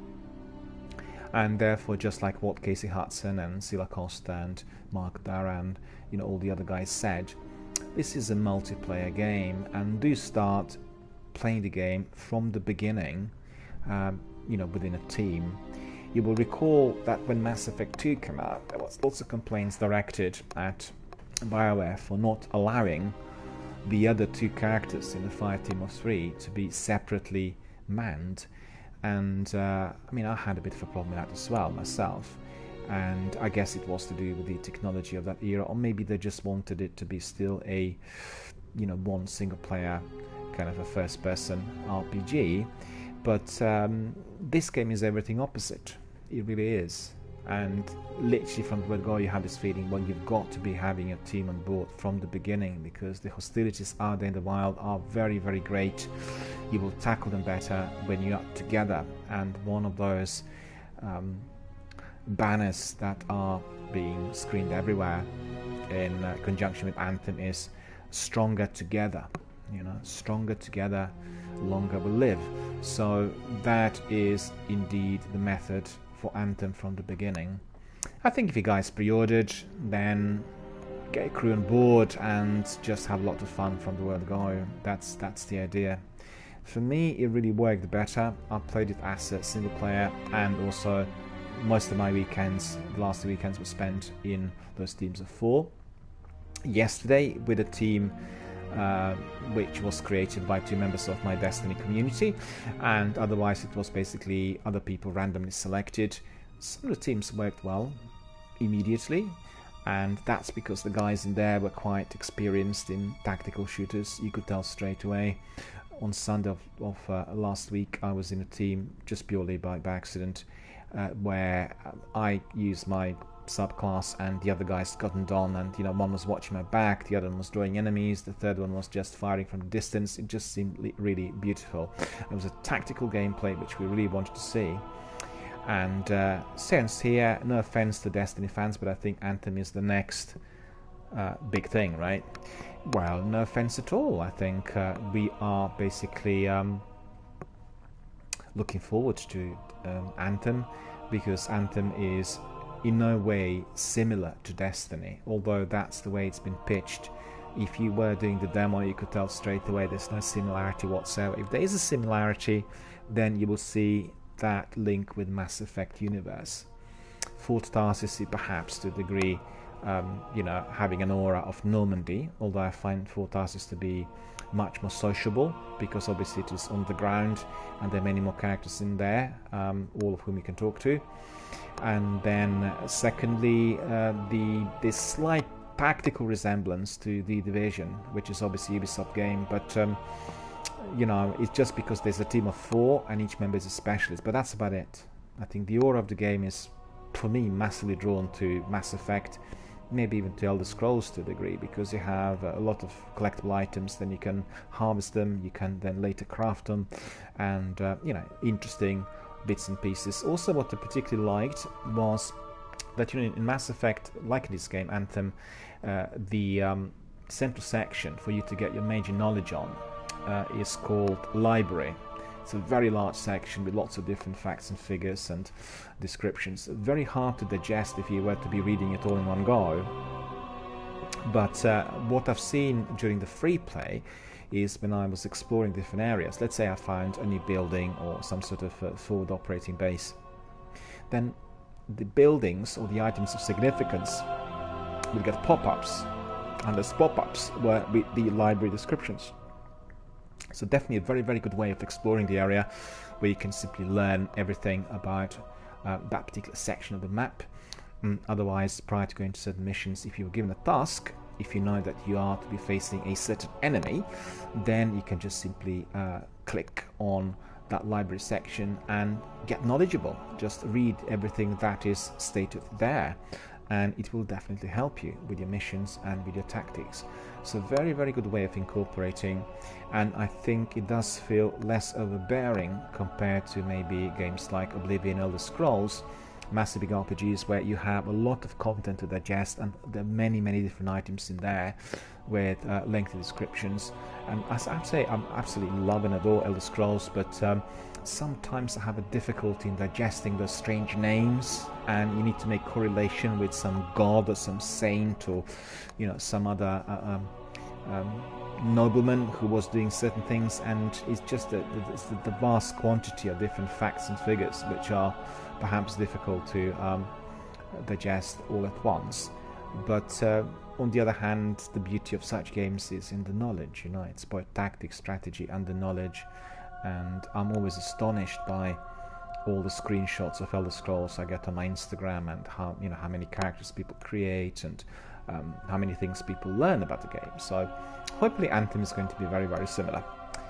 And therefore, just like what Casey Hudson and Sila Costa and Mark Dara and, you know, all the other guys said, this is a multiplayer game, and do start playing the game from the beginning, you know, within a team. You will recall that when Mass Effect 2 came out, there was lots of complaints directed at BioWare for not allowing the other two characters in the fire team of 3 to be separately manned. And I mean, I had a bit of a problem with that as well myself, and I guess it was to do with the technology of that era, or maybe they just wanted it to be still a, you know, one single player kind of a first person RPG. But this game is everything opposite. It really is. And literally from the word go, you have this feeling, well, you've got to be having a team on board from the beginning, because the hostilities out there in the wild are very, very great. You will tackle them better when you are together. And one of those banners that are being screened everywhere in conjunction with Anthem is stronger together. You know, stronger together, longer will live. So that is indeed the method for Anthem from the beginning. I think if you guys pre-ordered, then get a crew on board and just have a lot of fun from the word go. That's the idea. For me, it really worked better. I played it as a single player, and also most of my weekends, the last 2 weekends, were spent in those teams of 4. Yesterday, with a team which was created by 2 members of my Destiny community, and otherwise it was basically other people randomly selected. Some of the teams worked well immediately, and that's because the guys in there were quite experienced in tactical shooters. You could tell straight away. On Sunday of last week, I was in a team just purely by accident, where I used my subclass and the other guys gotten done, and you know, one was watching my back, the other one was drawing enemies, the third one was just firing from a distance. It just seemed really beautiful. It was a tactical gameplay which we really wanted to see. And since here, no offense to Destiny fans, but I think Anthem is the next big thing, right? Well, no offense at all. I think we are basically looking forward to Anthem, because Anthem is in no way similar to Destiny, although that's the way it's been pitched. If you were doing the demo, you could tell straight away there's no similarity whatsoever. If there is a similarity, then you will see that link with Mass Effect universe. Fort Tarsis perhaps to a degree, you know, having an aura of Normandy, although I find Fort Tarsis to be much more sociable, because obviously it is on the ground and there are many more characters in there, all of whom you can talk to. And then secondly, this slight tactical resemblance to The Division, which is obviously a Ubisoft game, but you know, it's just because there's a team of 4 and each member is a specialist, but that's about it. I think the aura of the game is, for me, massively drawn to Mass Effect, maybe even to Elder Scrolls to a degree, because you have a lot of collectible items, then you can harvest them, you can then later craft them, and you know, interesting bits and pieces. Also, what I particularly liked was that, you know, in Mass Effect, like in this game Anthem, the central section for you to get your major knowledge on is called Library. It's a very large section with lots of different facts and figures and descriptions. Very hard to digest if you were to be reading it all in one go. But what I've seen during the free play is when I was exploring different areas. Let's say I found a new building or some sort of forward operating base, then the buildings or the items of significance will get pop-ups, and those pop-ups were with the library descriptions. So definitely a very, very good way of exploring the area, where you can simply learn everything about that particular section of the map. Otherwise, prior to going to certain missions, if you were given a task, if you know that you are to be facing a certain enemy, then you can just simply click on that library section and get knowledgeable. Just read everything that is stated there, and it will definitely help you with your missions and with your tactics. So very, very good way of incorporating, and I think it does feel less overbearing compared to maybe games like Oblivion, Elder Scrolls, massive big RPGs, where you have a lot of content to digest, and there are many, many different items in there with lengthy descriptions. And as I say, I'm absolutely loving it all, Elder Scrolls, but sometimes I have a difficulty in digesting those strange names, and you need to make correlation with some god or some saint, or some other nobleman who was doing certain things, and it's just the vast quantity of different facts and figures which are perhaps difficult to digest all at once. But on the other hand, the beauty of such games is in the knowledge. It's both tactics, strategy, and the knowledge. And I'm always astonished by all the screenshots of Elder Scrolls I get on my Instagram, and how many characters people create, and how many things people learn about the game. So hopefully Anthem is going to be very, very similar.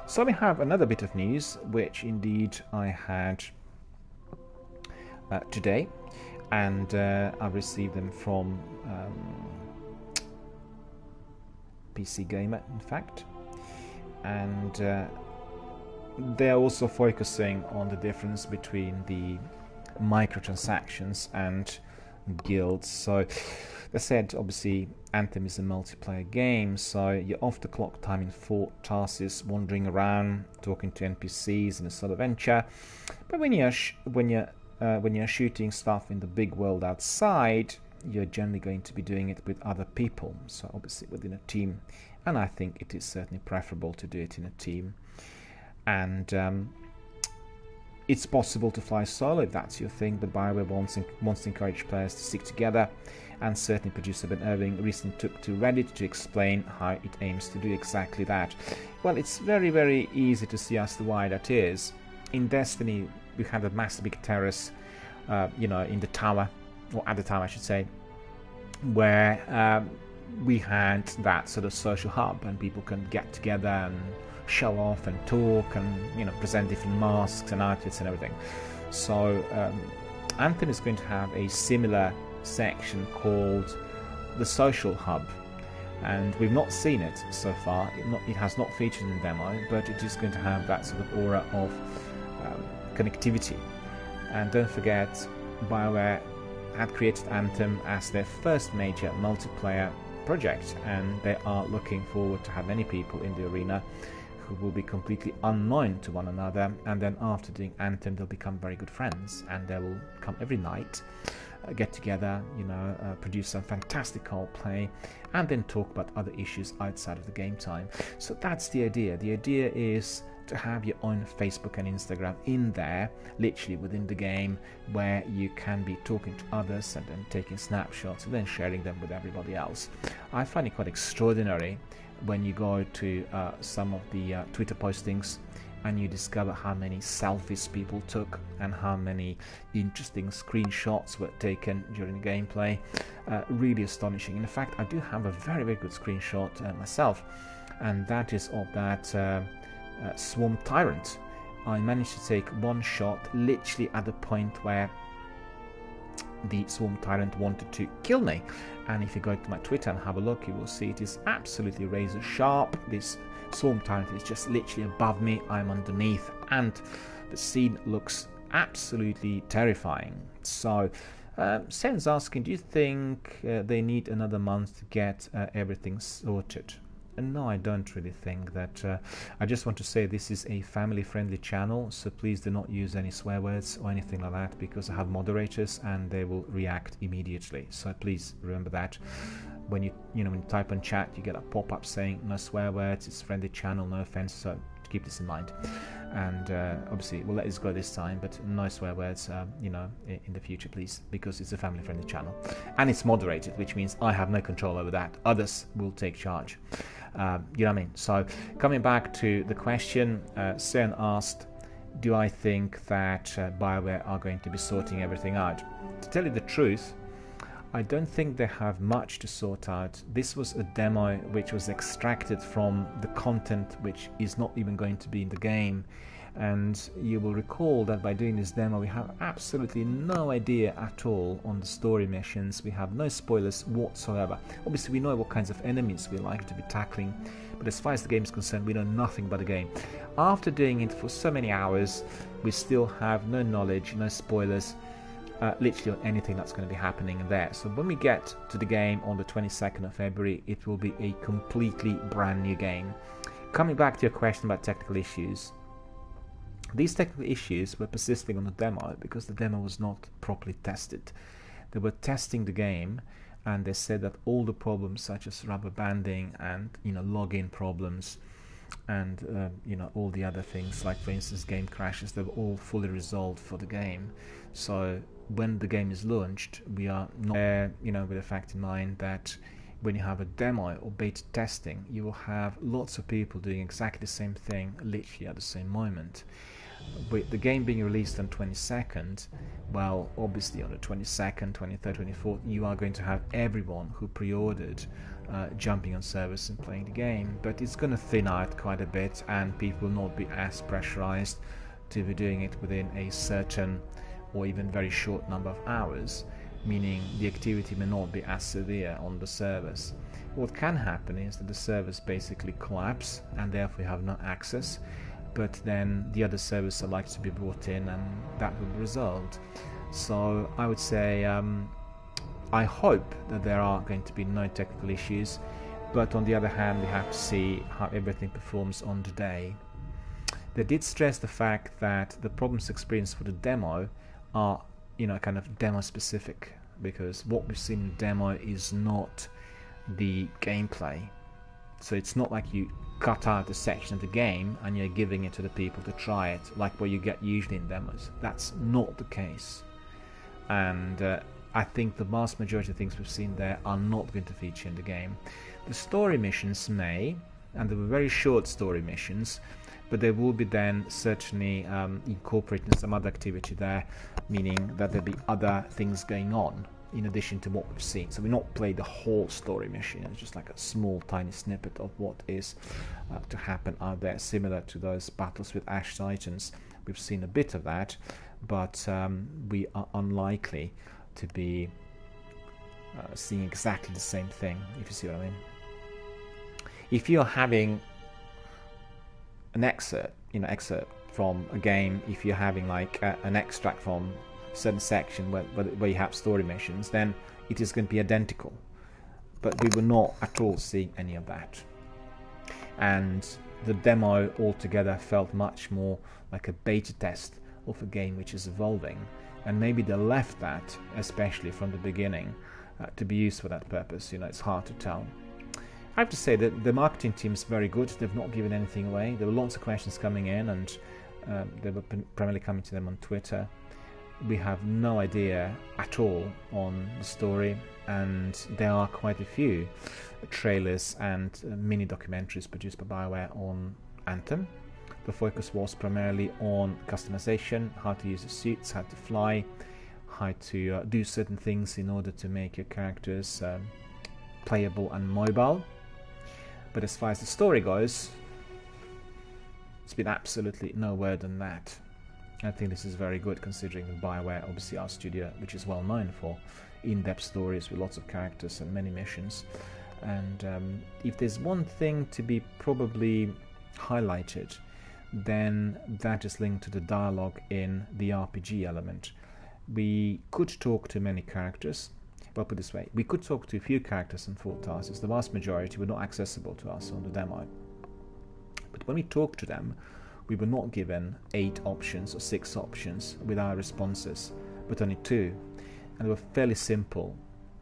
So we have another bit of news, which indeed I had today, and I received them from PC Gamer, in fact, and they're also focusing on the difference between the microtransactions and guilds. So they said, obviously, Anthem is a multiplayer game, so you're off the clock time in fort tasks, wandering around, talking to NPCs in a solo venture. But when you're shooting stuff in the big world outside, you're generally going to be doing it with other people, so obviously within a team. And I think it is certainly preferable to do it in a team. And it's possible to fly solo if that's your thing, but BioWare wants to encourage players to stick together, and certainly producer Ben Irving recently took to Reddit to explain how it aims to do exactly that. Well, it's very, very easy to see as to why that is. In Destiny, we had a massive big terrace, in the tower, or at the time I should say, where we had that sort of social hub, and people can get together and show off and talk and present different masks and outfits and everything. So Anthem is going to have a similar section called the social hub, and we've not seen it so far. It has not featured in the demo, but it is going to have that sort of aura of connectivity. And don't forget, BioWare had created Anthem as their first major multiplayer project, and they are looking forward to have many people in the arena who will be completely unknown to one another, and then after doing Anthem they'll become very good friends, and they will come every night, get together, produce some fantastic roleplay, and then talk about other issues outside of the game time. So that's the idea. The idea is to have your own Facebook and Instagram in there, literally within the game, where you can be talking to others and then taking snapshots and then sharing them with everybody else. I find it quite extraordinary when you go to some of the Twitter postings and you discover how many selfies people took and how many interesting screenshots were taken during the gameplay. Really astonishing. In fact, I do have a very, very good screenshot myself, and that is of that Swarm Tyrant. I managed to take one shot literally at the point where the Swarm Tyrant wanted to kill me, and if you go to my Twitter and have a look, you will see it is absolutely razor sharp. This Swarm Tyrant is just literally above me, I'm underneath, and the scene looks absolutely terrifying. So Sen's asking, do you think they need another month to get everything sorted? And no, I don't really think that. I just want to say this is a family-friendly channel, so please do not use any swear words or anything like that, because I have moderators and they will react immediately. So please remember that. when you when you type on chat, you get a pop-up saying no swear words, it's a friendly channel, no offense, so keep this in mind. And obviously we'll let this go this time, but no swear words in the future, please, because it's a family friendly channel and it's moderated, which means I have no control over that. Others will take charge. You know what I mean? So coming back to the question, Sen asked, do I think that BioWare are going to be sorting everything out? To tell you the truth, I don't think they have much to sort out. This was a demo which was extracted from the content which is not even going to be in the game. And you will recall that by doing this demo we have absolutely no idea at all on the story missions. We have no spoilers whatsoever. Obviously we know what kinds of enemies we like to be tackling, but as far as the game is concerned we know nothing about the game. After doing it for so many hours, we still have no knowledge, no spoilers, literally on anything that's going to be happening in there. So when we get to the game on the 22nd of February, it will be a completely brand new game. Coming back to your question about technical issues, these technical issues were persisting on the demo because the demo was not properly tested. They were testing the game and they said that all the problems such as rubber banding and login problems and all the other things, like for instance game crashes, they were all fully resolved for the game. So when the game is launched, we are not with the fact in mind that when you have a demo or beta testing, you will have lots of people doing exactly the same thing literally at the same moment. With the game being released on 22nd, well, obviously on the 22nd, 23rd, 24th, you are going to have everyone who pre-ordered jumping on servers and playing the game, but it's going to thin out quite a bit and people will not be as pressurized to be doing it within a certain or even very short number of hours, meaning the activity may not be as severe on the servers. What can happen is that the servers basically collapse and therefore you have no access, but then the other servers are likely to be brought in and that will be resolved. So I would say I hope that there are going to be no technical issues, but on the other hand we have to see how everything performs on the day. They did stress the fact that the problems experienced for the demo are kind of demo specific, because what we've seen in the demo is not the gameplay. So it's not like you cut out a section of the game and you're giving it to the people to try it, like what you get usually in demos. That's not the case. And I think the vast majority of things we've seen there are not going to feature in the game. The story missions may, and they were very short story missions, but they will be then certainly incorporating some other activity there, meaning that there'll be other things going on in addition to what we've seen. So we're not playing the whole story mission, it's just like a small tiny snippet of what is to happen out there, similar to those battles with Ash Titans. We've seen a bit of that, but we are unlikely to be seeing exactly the same thing, if you see what I mean. If you're having an excerpt from a game, if you're having like an extract from a certain section where you have story missions, then it is going to be identical. But we were not at all seeing any of that. And the demo altogether felt much more like a beta test of a game which is evolving. And maybe they left that, especially from the beginning, to be used for that purpose. It's hard to tell. I have to say that the marketing team is very good. They've not given anything away. There were lots of questions coming in, and they were primarily coming to them on Twitter. We have no idea at all on the story, and there are quite a few trailers and mini documentaries produced by BioWare on Anthem. The focus was primarily on customization, how to use the suits, how to fly, how to do certain things in order to make your characters playable and mobile. But as far as the story goes, it's been absolutely no word on that. I think this is very good, considering that BioWare, obviously our studio, which is well known for in-depth stories with lots of characters and many missions. And if there's one thing to be probably highlighted, then that is linked to the dialogue in the RPG element. We could talk to many characters. Well, put it this way, we could talk to a few characters in full tasks. The vast majority were not accessible to us on the demo. But when we talked to them, we were not given 8 options or 6 options with our responses, but only 2. And they were fairly simple,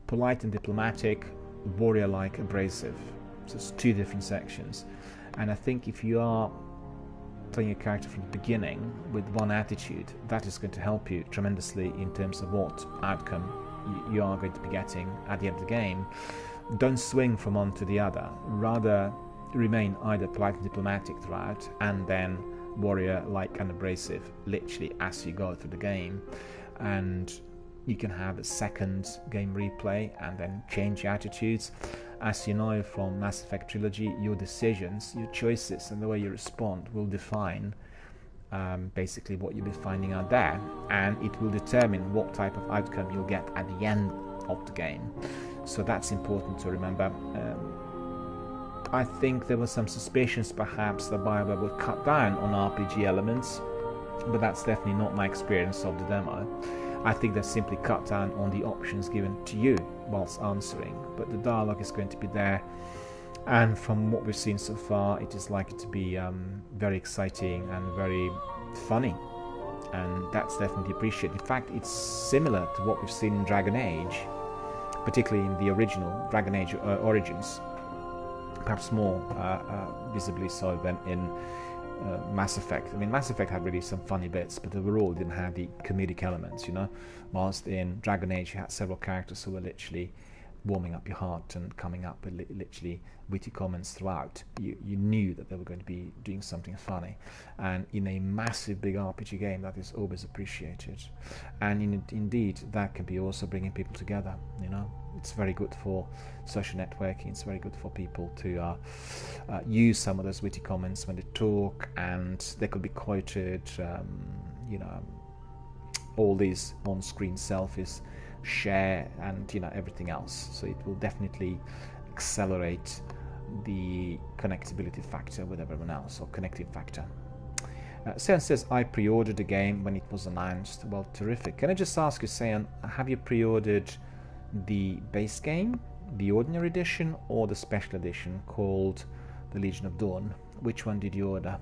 polite and diplomatic, warrior-like abrasive. So it's 2 different sections, and I think if you are playing a character from the beginning with one attitude, that is going to help you tremendously in terms of what outcome you are going to be getting at the end of the game. Don't swing from one to the other, rather remain either polite and diplomatic throughout, and then warrior-like and abrasive literally as you go through the game. And you can have a second game replay and then change your attitudes. As you know from Mass Effect Trilogy, your decisions, your choices, and the way you respond will define basically what you'll be finding out there, and it will determine what type of outcome you'll get at the end of the game. So that's important to remember. I think there were some suspicions perhaps that BioWare would cut down on RPG elements, but that's definitely not my experience of the demo. I think they simply cut down on the options given to you whilst answering, but the dialogue is going to be there, and from what we've seen so far, it is likely to be very exciting and very funny, and that's definitely appreciated. In fact, it's similar to what we've seen in Dragon Age, particularly in the original Dragon Age Origins, perhaps more visibly so than in Mass Effect. I mean, Mass Effect had really some funny bits, but overall didn't have the comedic elements, you know, whilst in Dragon Age you had several characters who were literally warming up your heart and coming up with literally witty comments throughout. You knew that they were going to be doing something funny, and in a massive big RPG game that is always appreciated. And indeed that can be also bringing people together, you know. It's very good for social networking, it's very good for people to use some of those witty comments when they talk, and they could be quoted, you know, all these on-screen selfies, share, and you know, everything else. So it will definitely accelerate the connectability factor with everyone else, or connecting factor. Sean says, I pre-ordered the game when it was announced. Well, terrific. Can I just ask you, Sean, have you pre-ordered the base game, the ordinary edition, or the special edition called the Legion of Dawn? Which one did you order,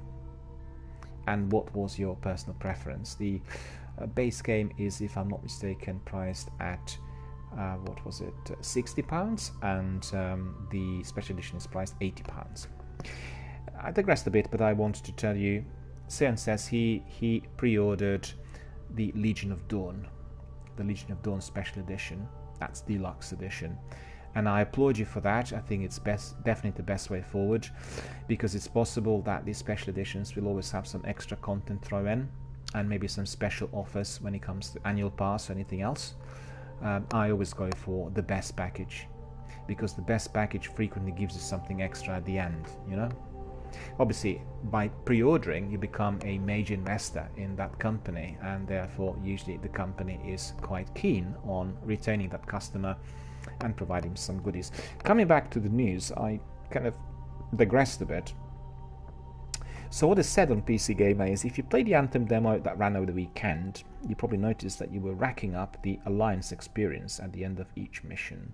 and what was your personal preference? The base game is, if I'm not mistaken, priced at what was it, £60, and the special edition is priced £80. I digressed a bit, but I wanted to tell you, Sean says he pre-ordered the Legion of Dawn, the Legion of Dawn special edition. That's deluxe edition, and I applaud you for that. I think it's definitely the best way forward, because it's possible that these special editions will always have some extra content thrown in, and maybe some special offers when it comes to annual pass or anything else. I always go for the best package, because the best package frequently gives you something extra at the end, you know. Obviously, by pre-ordering, you become a major investor in that company, and therefore usually the company is quite keen on retaining that customer and providing some goodies. Coming back to the news, I kind of digressed a bit. So what is said on PC Gamer is, if you play the Anthem demo that ran over the weekend, you probably noticed that you were racking up the Alliance experience at the end of each mission.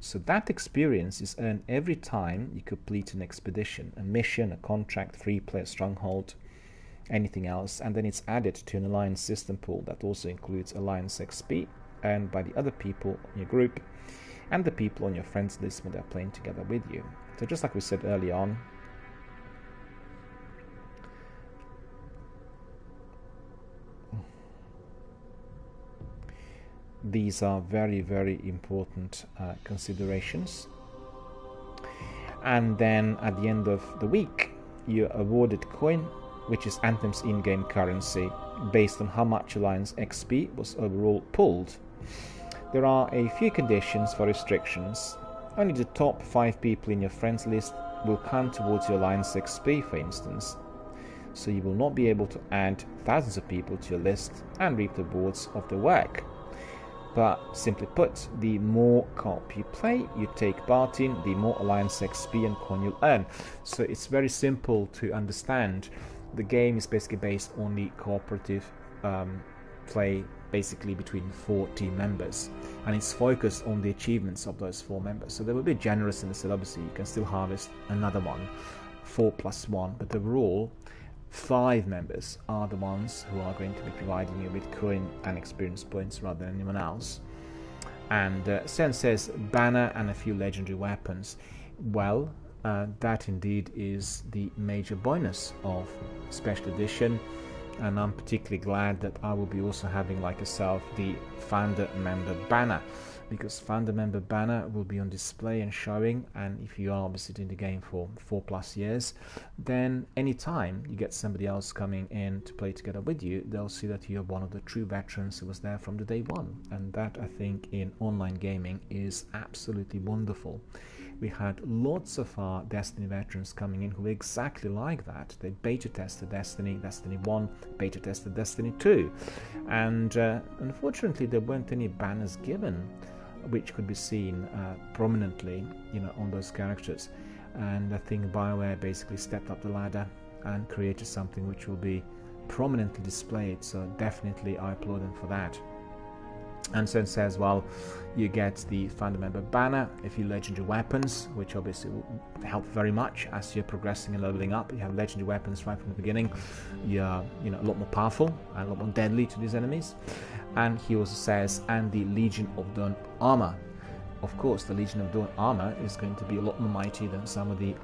So that experience is earned every time you complete an expedition, a mission, a contract, free play, stronghold, anything else, and then it's added to an Alliance system pool that also includes Alliance XP earned by the other people in your group and the people on your friends list when they're playing together with you. So just like we said early on, these are very, very important considerations. And then at the end of the week, you're awarded coin, which is Anthem's in-game currency, based on how much Alliance XP was overall pulled. There are a few conditions for restrictions. Only the top 5 people in your friends list will count towards your Alliance XP, for instance. So you will not be able to add thousands of people to your list and reap the rewards of their work. But simply put, the more co-op you play, you take part in, the more Alliance XP and coin you'll earn. So it's very simple to understand. The game is basically based on the cooperative play, basically between 4 team members, and it's focused on the achievements of those 4 members. So they will be generous in the set. Obviously you can still harvest another one, 4 plus 1, but overall 5 members are the ones who are going to be providing you with coin and experience points rather than anyone else. And Sen says banner and a few legendary weapons. Well, that indeed is the major bonus of Special Edition, and I'm particularly glad that I will be also having, like yourself, the founder member banner, because founder member banner will be on display and showing. And if you are obviously doing the game for 4+ years, then anytime you get somebody else coming in to play together with you, they'll see that you're one of the true veterans who was there from the day one. And that, I think, in online gaming is absolutely wonderful. We had lots of our Destiny veterans coming in who were exactly like that. They beta tested Destiny 1, beta tested Destiny 2, and unfortunately there weren't any banners given which could be seen prominently, on those characters. And I think BioWare basically stepped up the ladder and created something which will be prominently displayed. So definitely I applaud them for that. And Sen says, well, you get the founder member banner, a few legendary weapons, which obviously will help very much as you're progressing and leveling up. You have legendary weapons right from the beginning. You're a lot more powerful and a lot more deadly to these enemies. And he also says, and the Legion of Dawn armor. Of course, the Legion of Dawn armor is going to be a lot more mighty than some of the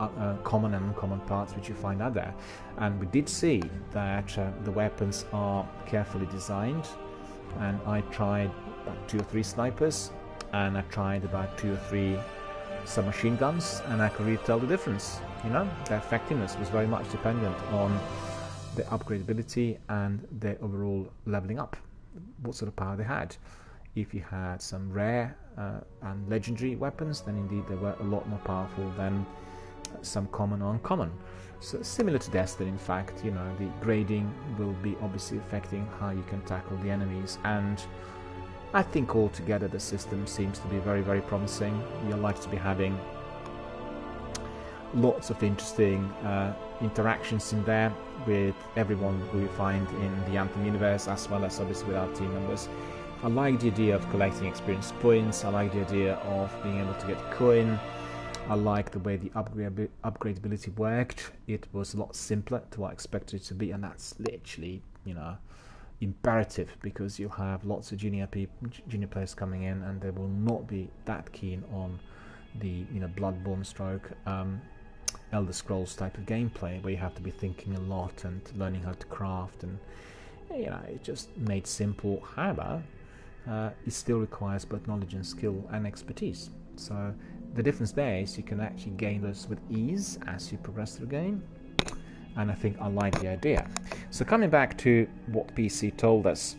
common and uncommon parts which you find out there. And we did see that the weapons are carefully designed. And I tried about 2 or 3 snipers, and I tried about 2 or 3 submachine guns, and I could really tell the difference. Their effectiveness was very much dependent on the upgradability and their overall leveling up, what sort of power they had. If you had some rare and legendary weapons, then indeed they were a lot more powerful than some common or uncommon. So similar to Destiny, in fact, the grading will be obviously affecting how you can tackle the enemies, and I think altogether the system seems to be very, very promising. You're likely to be having lots of interesting interactions in there with everyone who you find in the Anthem universe, as well as obviously with our team members. I like the idea of collecting experience points. I like the idea of being able to get coin. I like the way the upgradability worked. It was a lot simpler to what I expected it to be, and that's literally, imperative, because you have lots of junior players coming in, and they will not be that keen on the Bloodborne stroke Elder Scrolls type of gameplay, where you have to be thinking a lot and learning how to craft, and it just made simple. However, it still requires both knowledge and skill and expertise. So the difference there is you can actually gain those with ease as you progress through the game, and I think I like the idea. So coming back to what PC told us,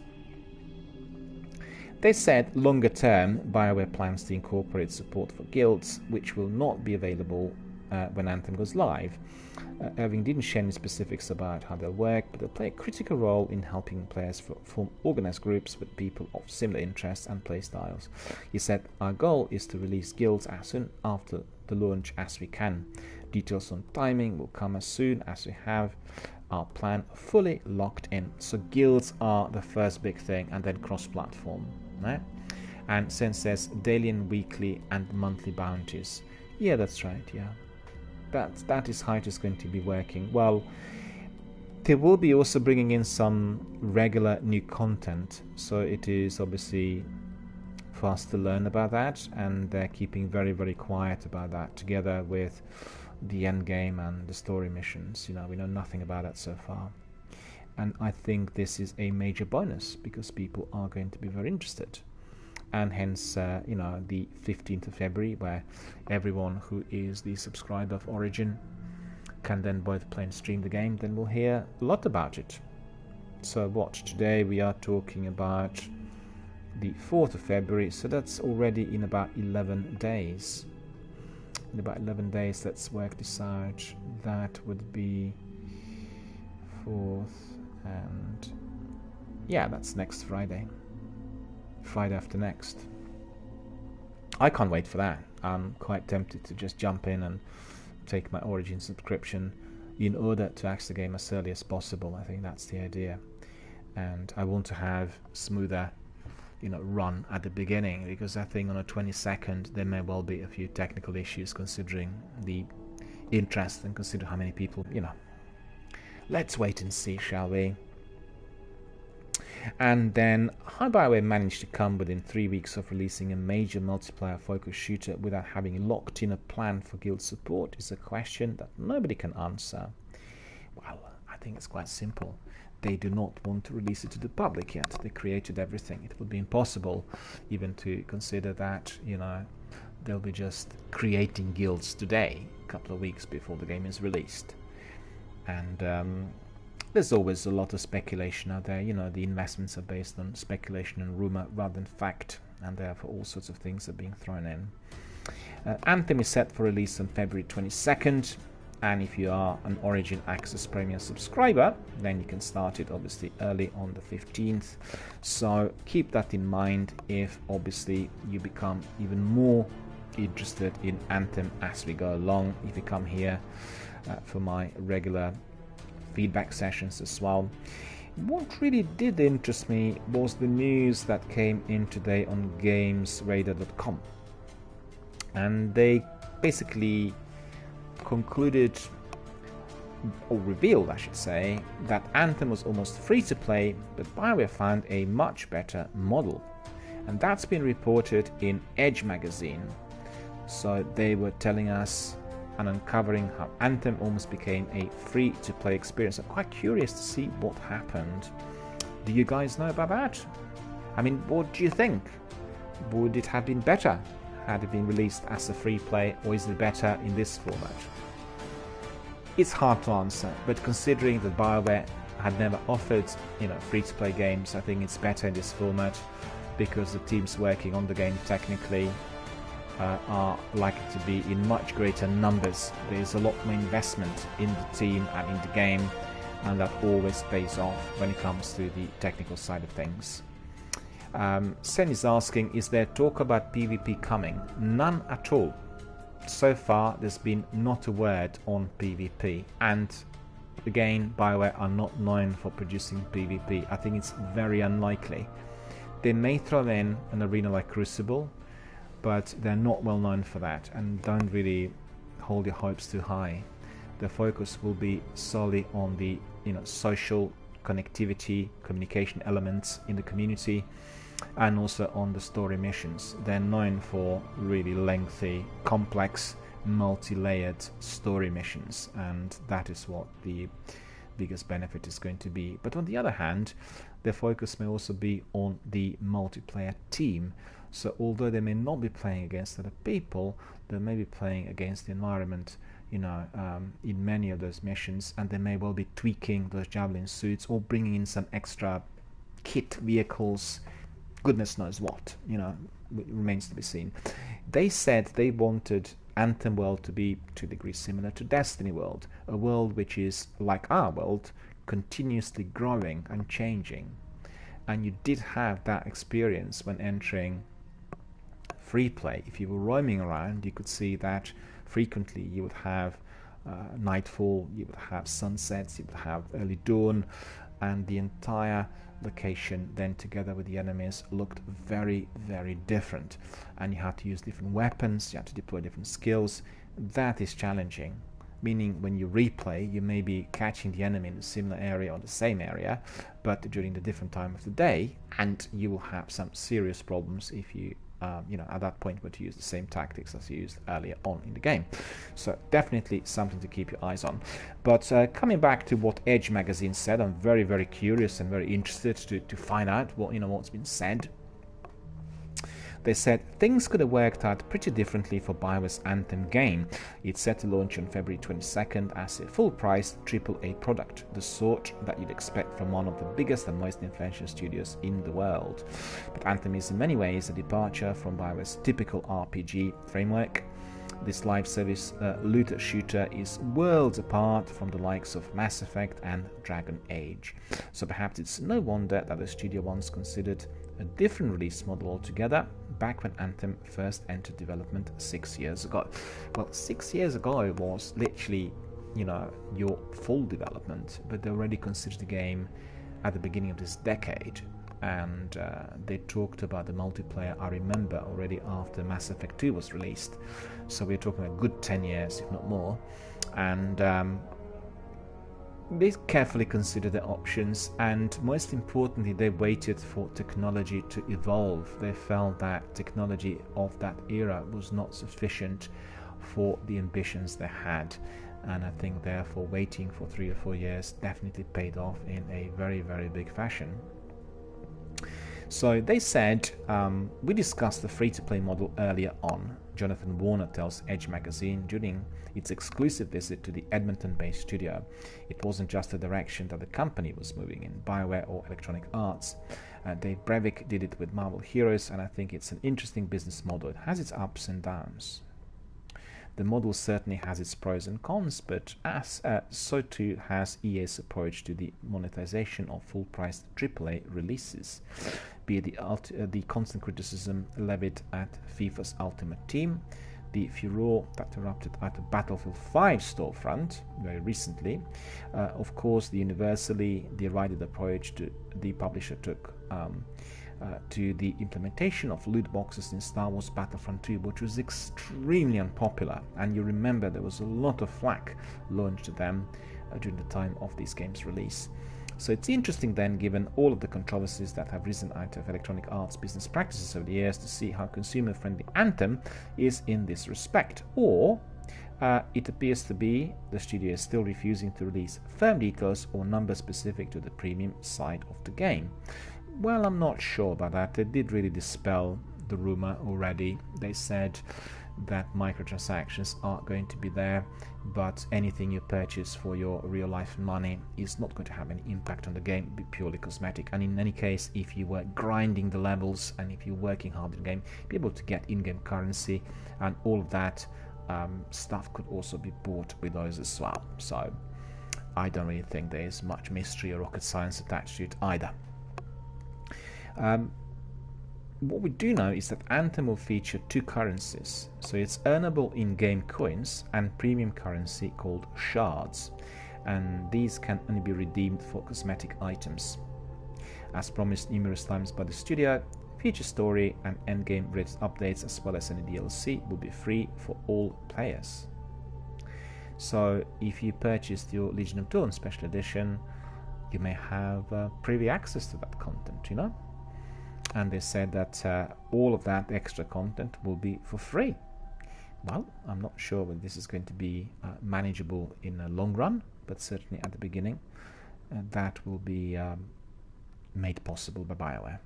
they said longer term BioWare plans to incorporate support for guilds, which will not be available when Anthem goes live. Irving didn't share any specifics about how they'll work, but they'll play a critical role in helping players form organized groups with people of similar interests and playstyles. He said, our goal is to release guilds as soon after the launch as we can. Details on timing will come as soon as we have our plan fully locked in. So guilds are the first big thing, and then cross-platform. Right? And Sen says daily and weekly and monthly bounties. Yeah, that's right, yeah. That is how it is going to be working. Well, they will be also bringing in some regular new content, so it is obviously for us to learn about that, and they're keeping very, very quiet about that, together with the end game and the story missions. We know nothing about that so far, and I think this is a major bonus, because people are going to be very interested. And hence, the 15th of February, where everyone who is the subscriber of Origin can then both play and stream the game, then we'll hear a lot about it. So today we are talking about the 4th of February, so that's already in about 11 days. In about 11 days, let's work this out. That would be 4th, and yeah, that's next Friday after next. I can't wait for that. I'm quite tempted to just jump in and take my Origin subscription in order to access the game as early as possible. I think that's the idea, and I want to have smoother run at the beginning, because I think on the 22nd there may well be a few technical issues, considering the interest and consider how many people. Let's wait and see, shall we? And then, how BioWare managed to come within 3 weeks of releasing a major multiplayer-focused shooter without having locked in a plan for guild support is a question that nobody can answer. Well, I think it's quite simple. They do not want to release it to the public yet. They created everything. It would be impossible even to consider that, they'll be just creating guilds today, a couple of weeks before the game is released. And there's always a lot of speculation out there. The investments are based on speculation and rumor rather than fact, and therefore all sorts of things are being thrown in. Anthem is set for release on February 22nd, and if you are an Origin Access Premium subscriber, then you can start it obviously early on the 15th. So keep that in mind if obviously you become even more interested in Anthem as we go along, if you come here for my regular feedback sessions as well. What really did interest me was the news that came in today on gamesradar.com, and they basically concluded, or revealed I should say, that Anthem was almost free to play, but BioWare found a much better model, and that's been reported in Edge magazine. So they were telling us and uncovering how Anthem almost became a free-to-play experience. I'm quite curious to see what happened. Do you guys know about that? I mean, what do you think? Would it have been better had it been released as a free play, or is it better in this format? It's hard to answer, but considering that BioWare had never offered, free-to-play games, I think it's better in this format because the teams working on the game technically are likely to be in much greater numbers. There's a lot more investment in the team and in the game, and that always pays off when it comes to the technical side of things. Sen is asking, is there talk about PvP coming? None at all. So far there's been not a word on PvP, and again, BioWare are not known for producing PvP. I think it's very unlikely. They may throw in an arena like Crucible, but they're not well known for that, and don't really hold your hopes too high. The focus will be solely on the social connectivity, communication elements in the community, and also on the story missions. They're known for really lengthy, complex, multi-layered story missions, and that is what the biggest benefit is going to be. But on the other hand, their focus may also be on the multiplayer team. So although they may not be playing against other people, they may be playing against the environment, in many of those missions, and they may well be tweaking those Javelin suits or bringing in some extra kit vehicles, goodness knows what, remains to be seen. They said they wanted Anthem world to be, to a degree, similar to Destiny world, a world which is, like our world, continuously growing and changing. And you did have that experience when entering free play. If you were roaming around, you could see that frequently you would have nightfall, you would have sunsets, you would have early dawn, and the entire location then together with the enemies looked very, very different, and you had to use different weapons, you had to deploy different skills. That is challenging, meaning when you replay you may be catching the enemy in a similar area or the same area, but during the different time of the day, and you will have some serious problems if you at that point were to use the same tactics as you used earlier on in the game. So definitely something to keep your eyes on. But coming back to what Edge magazine said, I'm very, very curious and very interested to find out what's been said. They said things could have worked out pretty differently for BioWare's Anthem game. It's set to launch on February 22nd as a full-priced AAA product, the sort that you'd expect from one of the biggest and most influential studios in the world. But Anthem is in many ways a departure from BioWare's typical RPG framework. This live service looter shooter is worlds apart from the likes of Mass Effect and Dragon Age. So perhaps it's no wonder that the studio once considered a different release model altogether back when Anthem first entered development 6 years ago. Well, 6 years ago was literally, your full development, but they already considered the game at the beginning of this decade, and they talked about the multiplayer, I remember, already after Mass Effect 2 was released. So we're talking a good 10 years, if not more, and they carefully considered their options, and most importantly, they waited for technology to evolve. They felt that technology of that era was not sufficient for the ambitions they had, and I think therefore waiting for 3 or 4 years definitely paid off in a very, very big fashion. So they said, we discussed the free-to-play model earlier on, Jonathan Warner tells Edge magazine during its exclusive visit to the Edmonton-based studio. It wasn't just the direction that the company was moving in, BioWare or Electronic Arts. Dave Brevik did it with Marvel Heroes, and I think it's an interesting business model. It has its ups and downs. The model certainly has its pros and cons, but so too has EA's approach to the monetization of full-priced AAA releases, be it the constant criticism levied at FIFA's Ultimate Team, the furore that erupted at the Battlefield 5 storefront very recently, of course the universally derided approach the publisher took to the implementation of loot boxes in Star Wars Battlefront 2, which was extremely unpopular, and you remember there was a lot of flack launched at them during the time of this game's release. So it's interesting then, given all of the controversies that have risen out of Electronic Arts business practices over the years, to see how consumer-friendly Anthem is in this respect. Or it appears to be the studio is still refusing to release firm details or numbers specific to the premium side of the game. Well, I'm not sure about that. They did really dispel the rumor already. They said that microtransactions are going to be there, but anything you purchase for your real-life money is not going to have any impact on the game. It'll be purely cosmetic. And in any case, if you were grinding the levels and if you're working hard in the game, be able to get in-game currency and all of that stuff could also be bought with those as well. So I don't really think there is much mystery or rocket science attached to it either. What we do know is that Anthem will feature 2 currencies, so it's earnable in-game coins and premium currency called shards, and these can only be redeemed for cosmetic items. As promised numerous times by the studio, feature story and endgame related updates as well as any DLC will be free for all players. So if you purchased your Legion of Dawn Special Edition, you may have privy access to that content, you know? And they said that all of that extra content will be for free. Well, I'm not sure whether this is going to be manageable in the long run, but certainly at the beginning that will be made possible by BioWare.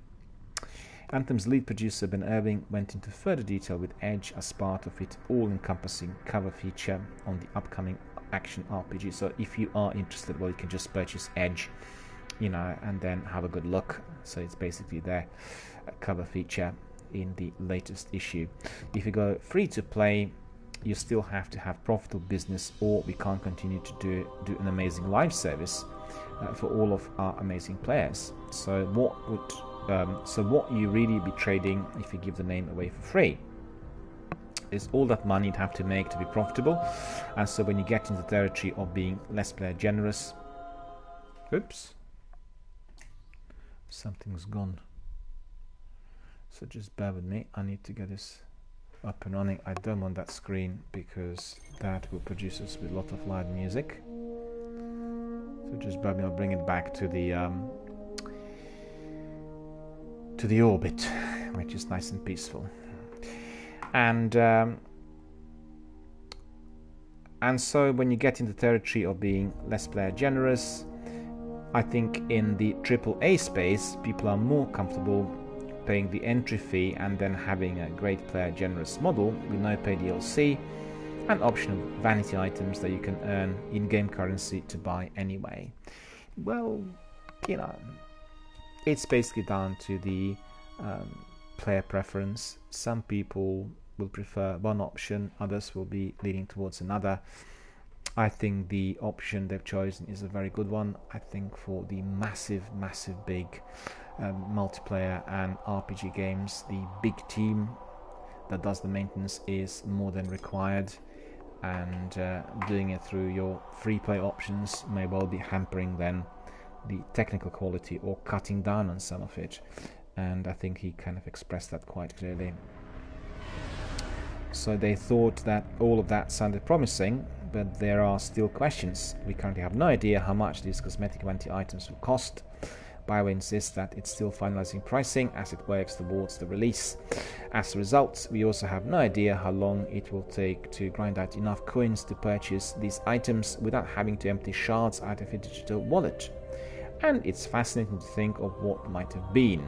Anthem's lead producer Ben Irving went into further detail with Edge as part of its all-encompassing cover feature on the upcoming action RPG. So if you are interested, well, you can just purchase Edge, you know, and then have a good look. So it's basically their cover feature in the latest issue. If you go free to play, you still have to have profitable business, or we can't continue to do an amazing live service for all of our amazing players. So what you really be trading if you give the name away for free is all that money you'd have to make to be profitable. And so when you get into the territory of being less player generous, oops, something's gone, so just bear with me. I need to get this up and running. I don't want that screen because that will produce us with a lot of loud music, so just bear with me. I'll bring it back to the orbit, which is nice and peaceful. And so when you get into the territory of being less player generous, I think in the AAA space, people are more comfortable paying the entry fee and then having a great player generous model with no pay DLC and optional vanity items that you can earn in-game currency to buy anyway. Well, you know, it's basically down to the player preference. Some people will prefer one option, others will be leaning towards another. I think the option they've chosen is a very good one. I think for the massive big multiplayer and RPG games, the big team that does the maintenance is more than required, and doing it through your free play options may well be hampering then the technical quality or cutting down on some of it, and I think he kind of expressed that quite clearly. So they thought that all of that sounded promising, but there are still questions. We currently have no idea how much these cosmetic vanity items will cost. BioWare insists that it's still finalizing pricing as it works towards the release. As a result, we also have no idea how long it will take to grind out enough coins to purchase these items without having to empty shards out of a digital wallet. And it's fascinating to think of what might have been.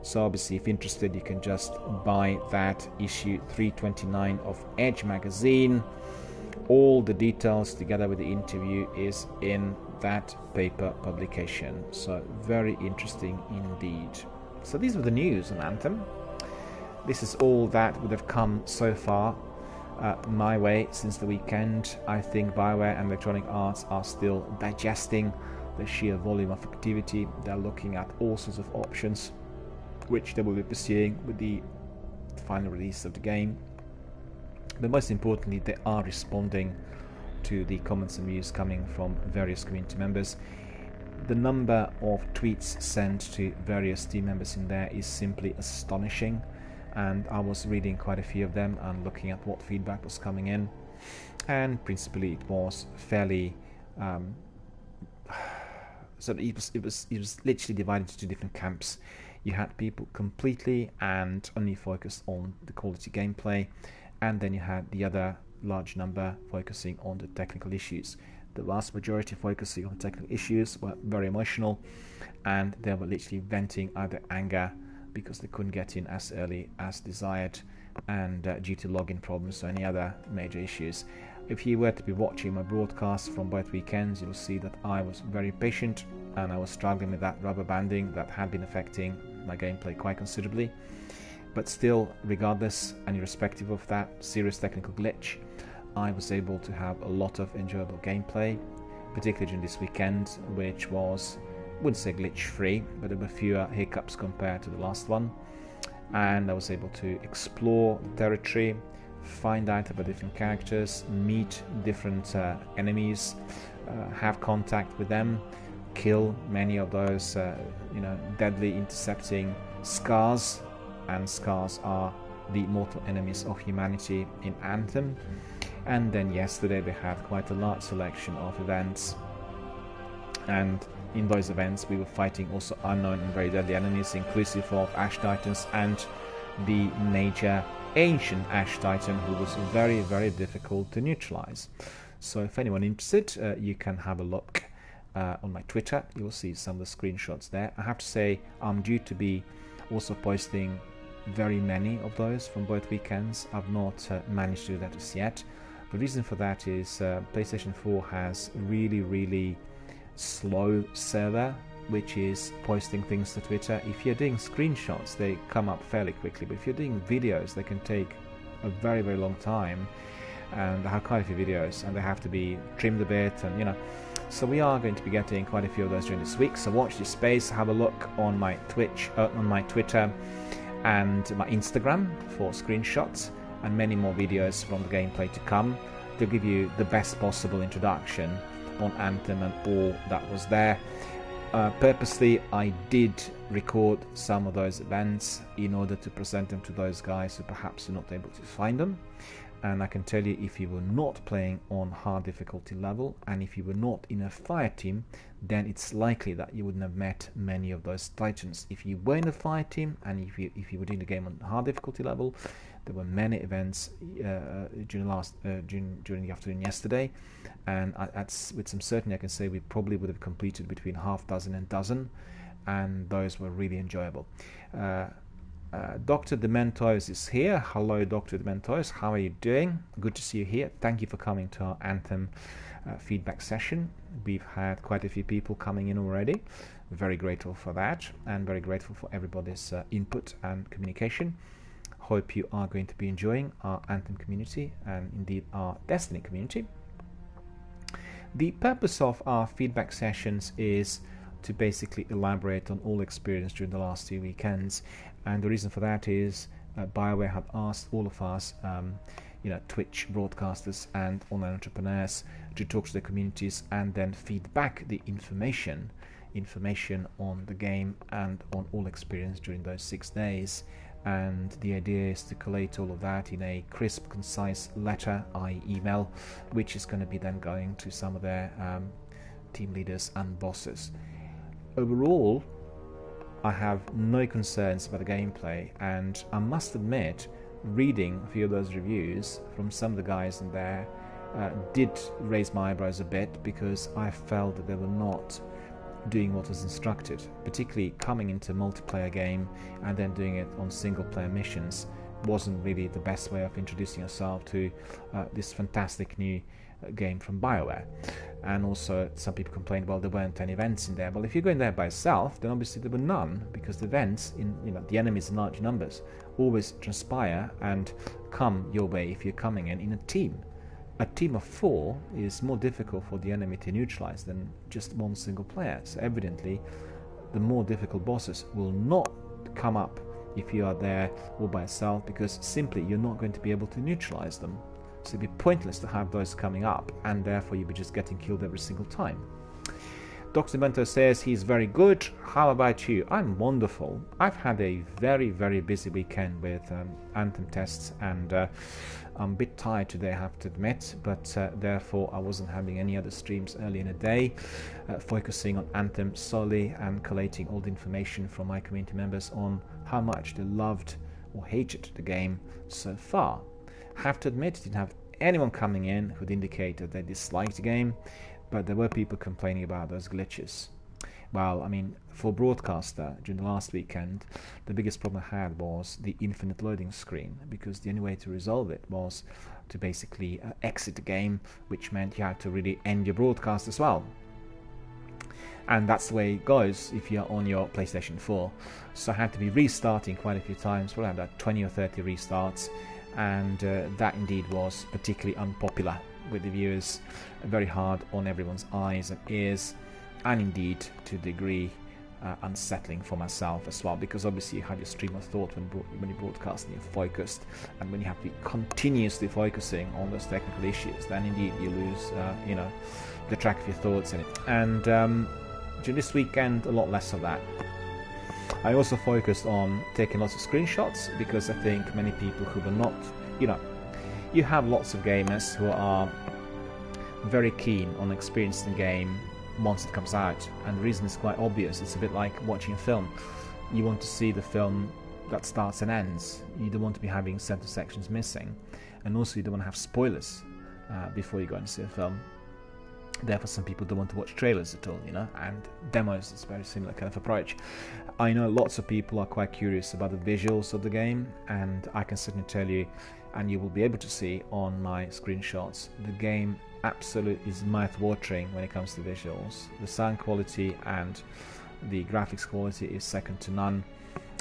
So obviously, if interested, you can just buy that issue 329 of Edge magazine. All the details together with the interview is in that paper publication. So very interesting indeed. So these were the news on Anthem. This is all that would have come so far my way since the weekend. I think BioWare and Electronic Arts are still digesting the sheer volume of activity. They're looking at all sorts of options which they will be pursuing with the final release of the game. But most importantly, they are responding to the comments and views coming from various community members. The number of tweets sent to various team members in there is simply astonishing, and I was reading quite a few of them and looking at what feedback was coming in, and principally it was fairly so it was literally divided into different camps. You had people completely and only focused on the quality gameplay, and then you had the other large number focusing on the technical issues. The vast majority focusing on technical issues were very emotional, and they were literally venting either anger because they couldn't get in as early as desired, and due to login problems or any other major issues. If you were to be watching my broadcast from both weekends, you'll see that I was very patient and I was struggling with that rubber banding that had been affecting my gameplay quite considerably. But still, regardless and irrespective of that serious technical glitch, I was able to have a lot of enjoyable gameplay, particularly during this weekend, which was, I wouldn't say glitch free, but there were fewer hiccups compared to the last one. And I was able to explore the territory, find out about different characters, meet different enemies, have contact with them, kill many of those deadly intercepting scars, and scars are the mortal enemies of humanity in Anthem. And then yesterday they had quite a large selection of events, and in those events we were fighting also unknown and very deadly enemies, inclusive of Ash Titans and the major ancient Ash Titan, who was very, very difficult to neutralize. So if anyone interested, you can have a look on my Twitter. You'll see some of the screenshots there. I have to say I'm due to be also posting very many of those from both weekends. I've not managed to do that as yet. The reason for that is PlayStation 4 has really slow server, which is posting things to Twitter. If you're doing screenshots, they come up fairly quickly, but if you're doing videos, they can take a very long time, and I have quite a few videos and they have to be trimmed a bit, and so we are going to be getting quite a few of those during this week. So watch this space, have a look on my Twitch, on my Twitter and my Instagram for screenshots and many more videos from the gameplay to come to give you the best possible introduction on Anthem and all that was there. Purposely, I did record some of those events in order to present them to those guys who perhaps are not able to find them. And I can tell you, if you were not playing on hard difficulty level and if you were not in a fire team, then it's likely that you wouldn't have met many of those titans. If you were in a fire team and if you were doing the game on hard difficulty level, there were many events during the afternoon yesterday, and with some certainty I can say we probably would have completed between half dozen and dozen, and those were really enjoyable. Dr. Dementois is here. Hello, Dr. Dementois. How are you doing? Good to see you here. Thank you for coming to our Anthem feedback session. We've had quite a few people coming in already. Very grateful for that, and very grateful for everybody's input and communication. Hope you are going to be enjoying our Anthem community and indeed our Destiny community. The purpose of our feedback sessions is to basically elaborate on all experience during the last 2 weekends, and the reason for that is BioWare had asked all of us, Twitch broadcasters and online entrepreneurs, to talk to the communities and then feed back the information on the game and on all experience during those 6 days. and the idea is to collate all of that in a crisp, concise letter, i.e. email, which is going to be then going to some of their team leaders and bosses. Overall, I have no concerns about the gameplay, and I must admit, reading a few of those reviews from some of the guys in there did raise my eyebrows a bit, because I felt that they were not doing what was instructed, particularly coming into a multiplayer game and then doing it on single player missions wasn't really the best way of introducing yourself to this fantastic new game from BioWare. And also some people complained, well, there weren't any events in there. Well, if you're going there by yourself, then obviously there were none, because the events in the enemies in large numbers always transpire and come your way if you're coming in a team. A team of 4 is more difficult for the enemy to neutralize than just one single player. So evidently, the more difficult bosses will not come up if you are there all by yourself, because simply you're not going to be able to neutralize them. So it'd be pointless to have those coming up, and therefore you'd be just getting killed every single time. Dr. Bento says he's very good. How about you? I'm wonderful. I've had a very, very busy weekend with Anthem tests, and I'm a bit tired today, I have to admit, but therefore I wasn't having any other streams early in the day, focusing on Anthem solely and collating all the information from my community members on how much they loved or hated the game so far. I have to admit, I didn't have anyone coming in who'd indicate that they disliked the game, but there were people complaining about those glitches. Well, I mean, for Broadcaster, during the last weekend, the biggest problem I had was the infinite loading screen, because the only way to resolve it was to basically exit the game, which meant you had to really end your broadcast as well. And that's the way it goes if you're on your PlayStation 4. So I had to be restarting quite a few times, probably about 20 or 30 restarts, and that indeed was particularly unpopular with the viewers, very hard on everyone's eyes and ears, and indeed to a degree unsettling for myself as well, because obviously you have your stream of thought when you're broadcasting, you're focused, and when you have to be continuously focusing on those technical issues, then indeed you lose the track of your thoughts in it. And during this weekend, a lot less of that. I also focused on taking lots of screenshots, because I think many people who were not, you have lots of gamers who are very keen on experiencing the game once it comes out, and the reason is quite obvious. It's a bit like watching a film. You want to see the film that starts and ends. You don't want to be having certain sections missing, and also you don't want to have spoilers before you go and see a film. Therefore, some people don't want to watch trailers at all, and demos is a very similar kind of approach. I know lots of people are quite curious about the visuals of the game, and I can certainly tell you, and you will be able to see on my screenshots, the game absolutely is mouth-watering when it comes to visuals. The sound quality and the graphics quality is second to none,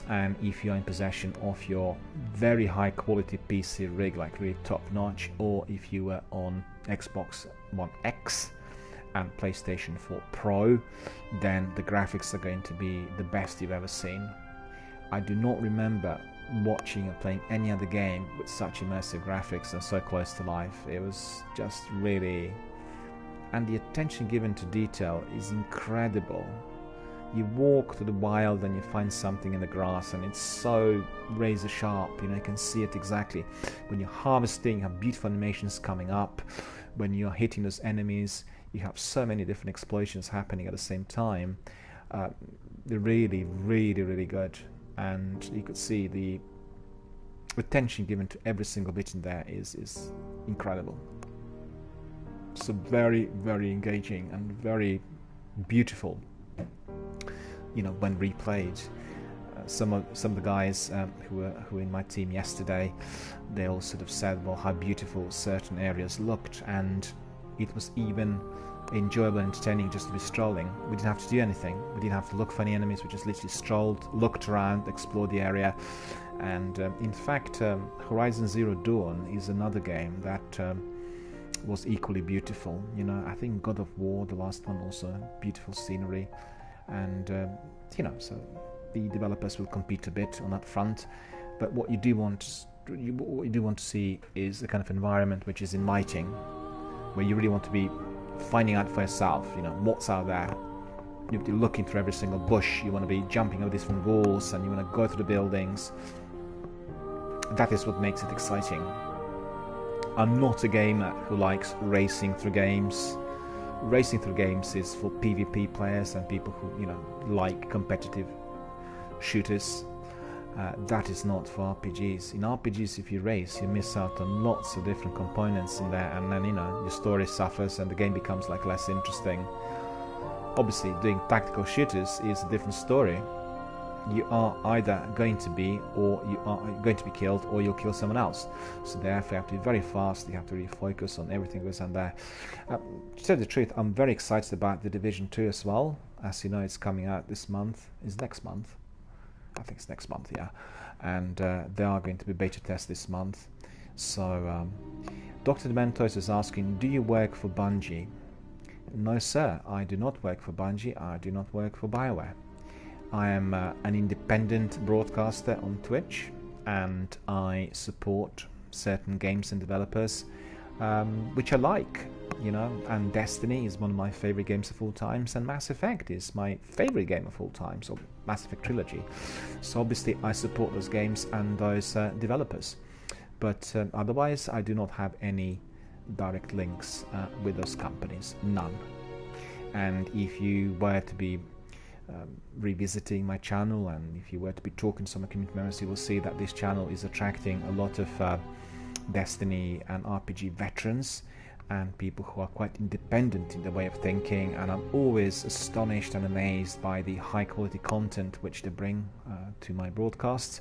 and if you're in possession of your very high quality PC rig, like really top notch, or if you were on Xbox One X and PlayStation 4 Pro, then the graphics are going to be the best you've ever seen. I do not remember watching or playing any other game with such immersive graphics and so close to life. It was just really... and the attention given to detail is incredible. You walk through the wild and you find something in the grass, and it's so razor sharp, you can see it exactly. When you're harvesting, you have beautiful animations coming up. When you're hitting those enemies, you have so many different explosions happening at the same time. They're really, really, really good. And you could see the attention given to every single bit in there is incredible. So very, very engaging and very beautiful, when replayed. Some of the guys who were in my team yesterday, they all sort of said, well, how beautiful certain areas looked, and it was even enjoyable and entertaining just to be strolling. We didn't have to do anything. We didn't have to look for any enemies. We just literally strolled, looked around, explored the area. And in fact, Horizon Zero Dawn is another game that was equally beautiful. I think God of War, the last one, also beautiful scenery, and so the developers will compete a bit on that front. But what you do want to see is the kind of environment which is inviting, where you really want to be finding out for yourself, what's out there. You have to be looking through every single bush. You want to be jumping over different walls, and you want to go through the buildings. that is what makes it exciting. I'm not a gamer who likes racing through games. Racing through games is for PvP players and people who, you know, like competitive shooters. That is not for RPGs. In RPGs, if you race, you miss out on lots of different components in there, and then, you know, your story suffers and the game becomes like less interesting. Obviously, doing tactical shooters is a different story. You are either going to be, or you are going to be killed, or you'll kill someone else. So therefore you have to be very fast, you have to really focus on everything that goes on there. To tell the truth, I'm very excited about The Division 2 as well. As you know, it's coming out this month. Is next month? I think it's next month, yeah. And they are going to be beta test this month. So Dr. Dementos is asking, do you work for Bungie? No sir, I do not work for Bungie, I do not work for BioWare. I am an independent broadcaster on Twitch, and I support certain games and developers which I like, you know, and Destiny is one of my favorite games of all times, and Mass Effect is my favorite game of all times, or Mass Effect Trilogy. So obviously I support those games and those developers, but otherwise I do not have any direct links with those companies, none. And if you were to be revisiting my channel, and if you were to be talking to some community members, you will see that this channel is attracting a lot of Destiny and RPG veterans and people who are quite independent in their way of thinking, and I'm always astonished and amazed by the high quality content which they bring to my broadcasts.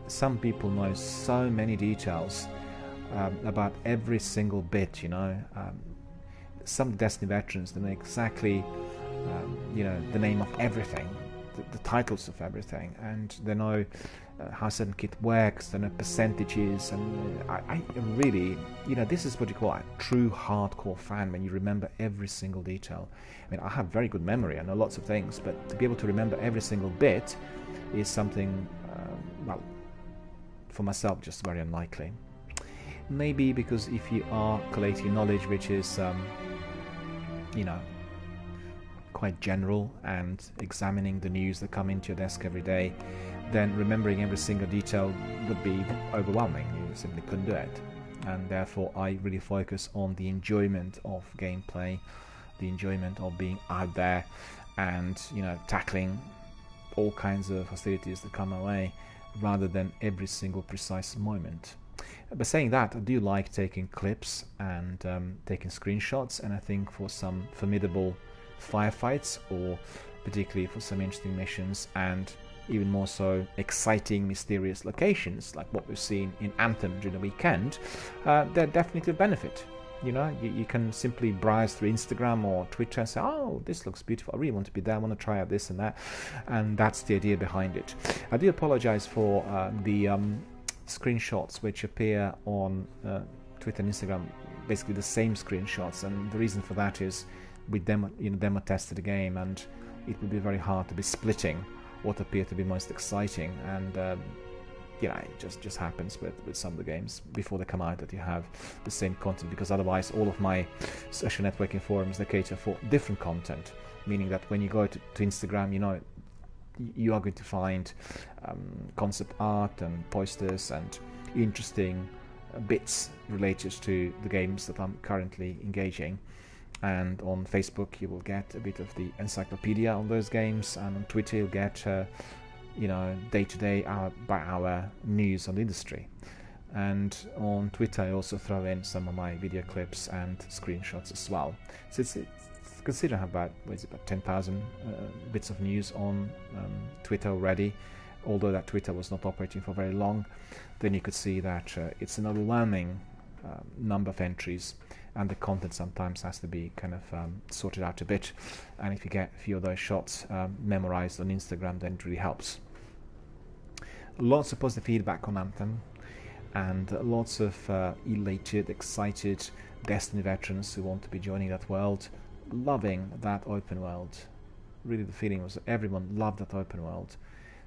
Some people know so many details about every single bit, you know. Some Destiny veterans, they know exactly you know, the name of everything, the titles of everything, and they know how certain kit works, they know percentages, and I really, you know, this is what you call a true hardcore fan, when you remember every single detail. I mean, I have very good memory, I know lots of things, but to be able to remember every single bit is something, well, for myself, just very unlikely. Maybe because if you are collating knowledge which is, you know, quite general, and examining the news that come into your desk every day, then remembering every single detail would be overwhelming. You simply couldn't do it. And therefore I really focus on the enjoyment of gameplay, the enjoyment of being out there and, you know, tackling all kinds of hostilities that come my way, rather than every single precise moment. But saying that, I do like taking clips and taking screenshots, and I think for some formidable firefights, or particularly for some interesting missions, and even more so exciting mysterious locations like what we've seen in Anthem during the weekend, they're definitely a benefit. You know, you can simply browse through Instagram or Twitter and say, oh, this looks beautiful, I really want to be there, I want to try out this and that, and that's the idea behind it. I do apologize for the screenshots which appear on Twitter and Instagram, basically the same screenshots, and the reason for that is we demo tested the game, and it would be very hard to be splitting what appear to be most exciting, and you know, it just happens with some of the games before they come out that you have the same content, because otherwise all of my social networking forums, they cater for different content, meaning that when you go to Instagram, you know, you are going to find concept art and posters and interesting bits related to the games that I'm currently engaging. And on Facebook you will get a bit of the encyclopedia on those games, and on Twitter you'll get you know, day-to-day, hour-by-hour news on the industry. And on Twitter I also throw in some of my video clips and screenshots as well. So it's consider I have about 10,000 bits of news on Twitter already. Although that Twitter was not operating for very long, then you could see that it's an overwhelming number of entries, and the content sometimes has to be kind of sorted out a bit, and if you get a few of those shots memorized on Instagram, then it really helps. Lots of positive feedback on Anthem, and lots of elated, excited Destiny veterans who want to be joining that world, loving that open world. Really the feeling was that everyone loved that open world.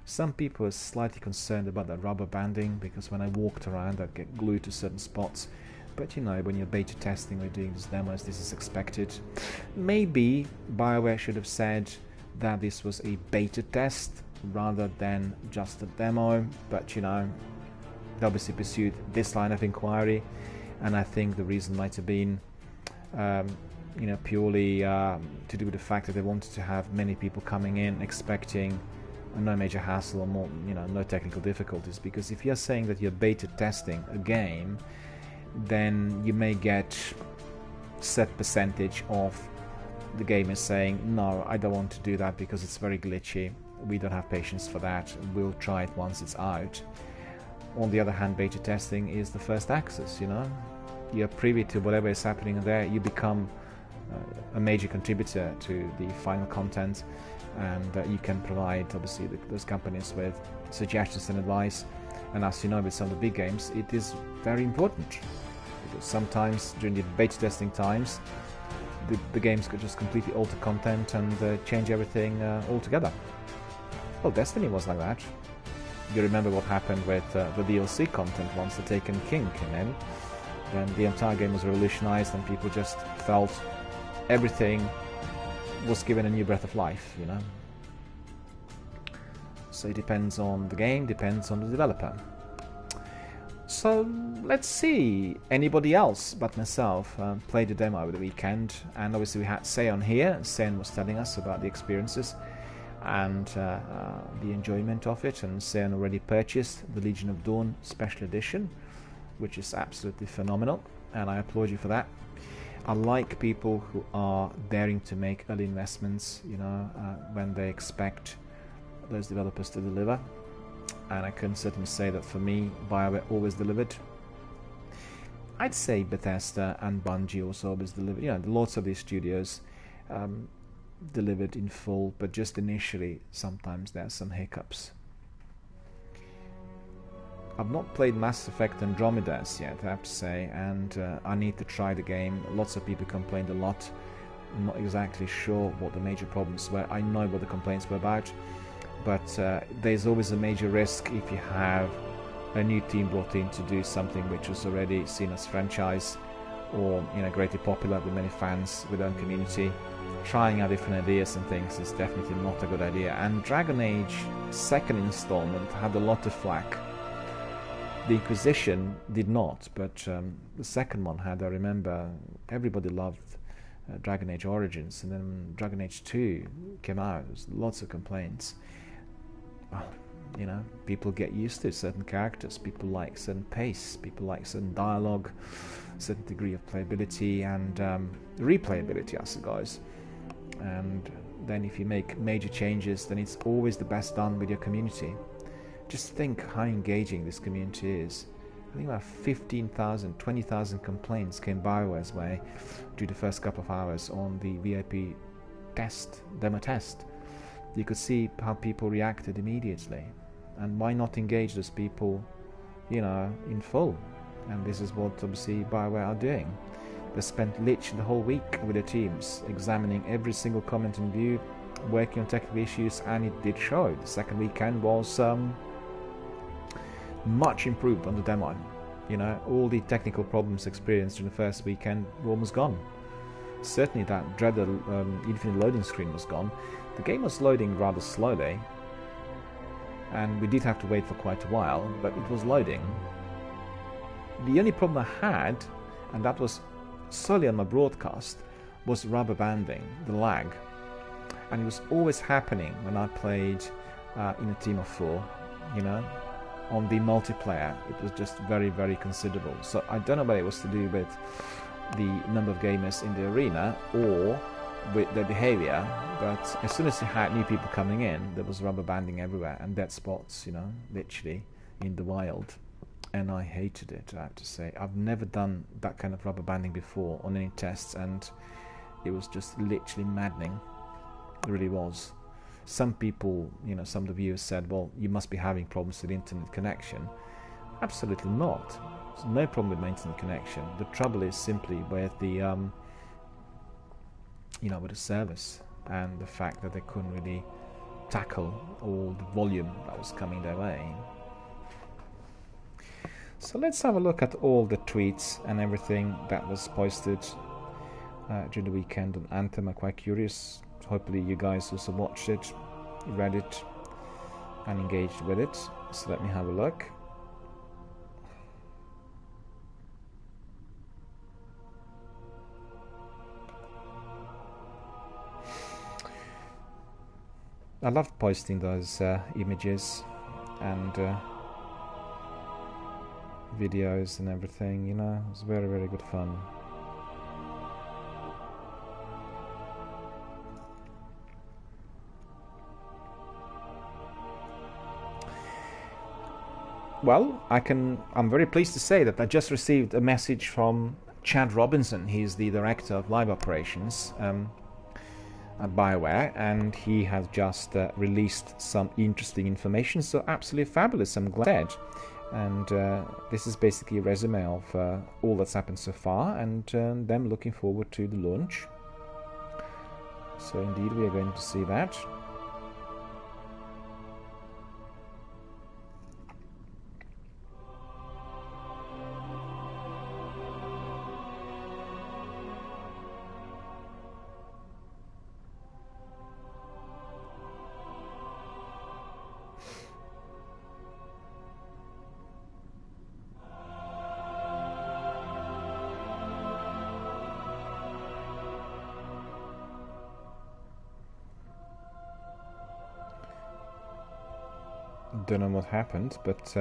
Some people were slightly concerned about the rubber banding, because when I walked around I'd get glued to certain spots. But you know, when you're beta testing or doing these demos, this is expected. Maybe BioWare should have said that this was a beta test rather than just a demo, but you know, they obviously pursued this line of inquiry, and I think the reason might have been purely to do with the fact that they wanted to have many people coming in expecting no major hassle or more, no technical difficulties. Because if you're saying that you're beta testing a game, then you may get set percentage of the gamers saying, no, I don't want to do that because it's very glitchy, we don't have patience for that, we'll try it once it's out. On the other hand, beta testing is the first access, you're privy to whatever is happening there, you become a major contributor to the final content, and you can provide obviously those companies with suggestions and advice. And as you know, with some of the big games, it is very important, because sometimes during the beta testing times the games could just completely alter content and change everything altogether. Well, Destiny was like that. You remember what happened with the DLC content once the Taken King came in, and the entire game was revolutionized and people just felt everything was given a new breath of life, So it depends on the game, depends on the developer. So let's see, anybody else but myself played the demo over the weekend, and obviously we had Seon here. Seon was telling us about the experiences and the enjoyment of it, and Seon already purchased the Legion of Dawn Special Edition, which is absolutely phenomenal, and I applaud you for that. I like people who are daring to make early investments, when they expect those developers to deliver. And I can certainly say that for me, BioWare always delivered. I'd say Bethesda and Bungie also always delivered. Lots of these studios delivered in full, but just initially, sometimes there are some hiccups. I've not played Mass Effect Andromeda yet, I have to say, and I need to try the game. Lots of people complained a lot. I'm not exactly sure what the major problems were. I know what the complaints were about, but there's always a major risk if you have a new team brought in to do something which was already seen as franchise or greatly popular with many fans, with their own community. Trying out different ideas and things is definitely not a good idea. And Dragon Age second installment had a lot of flack. The Inquisition did not, but the second one had. I remember everybody loved Dragon Age Origins, and then Dragon Age 2 came out. There was lots of complaints. Well, people get used to certain characters, people like certain pace, people like certain dialogue, certain degree of playability and replayability, I suppose. And then if you make major changes, then it's always the best done with your community. Just think how engaging this community is. I think about 15,000, 20,000 complaints came BioWare's way during the first couple of hours on the VIP demo test. You could see how people reacted immediately. And why not engage those people, in full? And this is what obviously BioWare are doing. They spent literally the whole week with their teams, examining every single comment and view, working on technical issues, and it did show. The second weekend was much improved on the demo. All the technical problems experienced in the first weekend were almost gone. Certainly that dreaded infinite loading screen was gone. The game was loading rather slowly, and we did have to wait for quite a while, but it was loading. The only problem I had, and that was solely on my broadcast, was rubber banding, the lag. And it was always happening when I played in a team of 4, On the multiplayer, it was just very, very considerable. So I don't know whether it was to do with the number of gamers in the arena or with their behavior, but as soon as you had new people coming in, there was rubber banding everywhere and dead spots, literally in the wild. And I hated it, I have to say. I've never done that kind of rubber banding before on any tests, and it was just literally maddening. It really was. Some people, some of the viewers said, well, you must be having problems with the internet connection. Absolutely not. There's no problem with my internet connection. The trouble is simply with the, with the service and the fact that they couldn't really tackle all the volume that was coming their way. So let's have a look at all the tweets and everything that was posted during the weekend on Anthem. I'm quite curious. Hopefully you guys also watched it, read it, and engaged with it. So let me have a look. I loved posting those images and videos and everything, you know. It was very, very good fun. Well, I'm very pleased to say that I just received a message from Chad Robinson. He's the director of live operations at BioWare, and he has just released some interesting information. So absolutely fabulous. I'm glad. And this is basically a resume of all that's happened so far, and them looking forward to the launch. So indeed, we are going to see that. Don't know what happened, but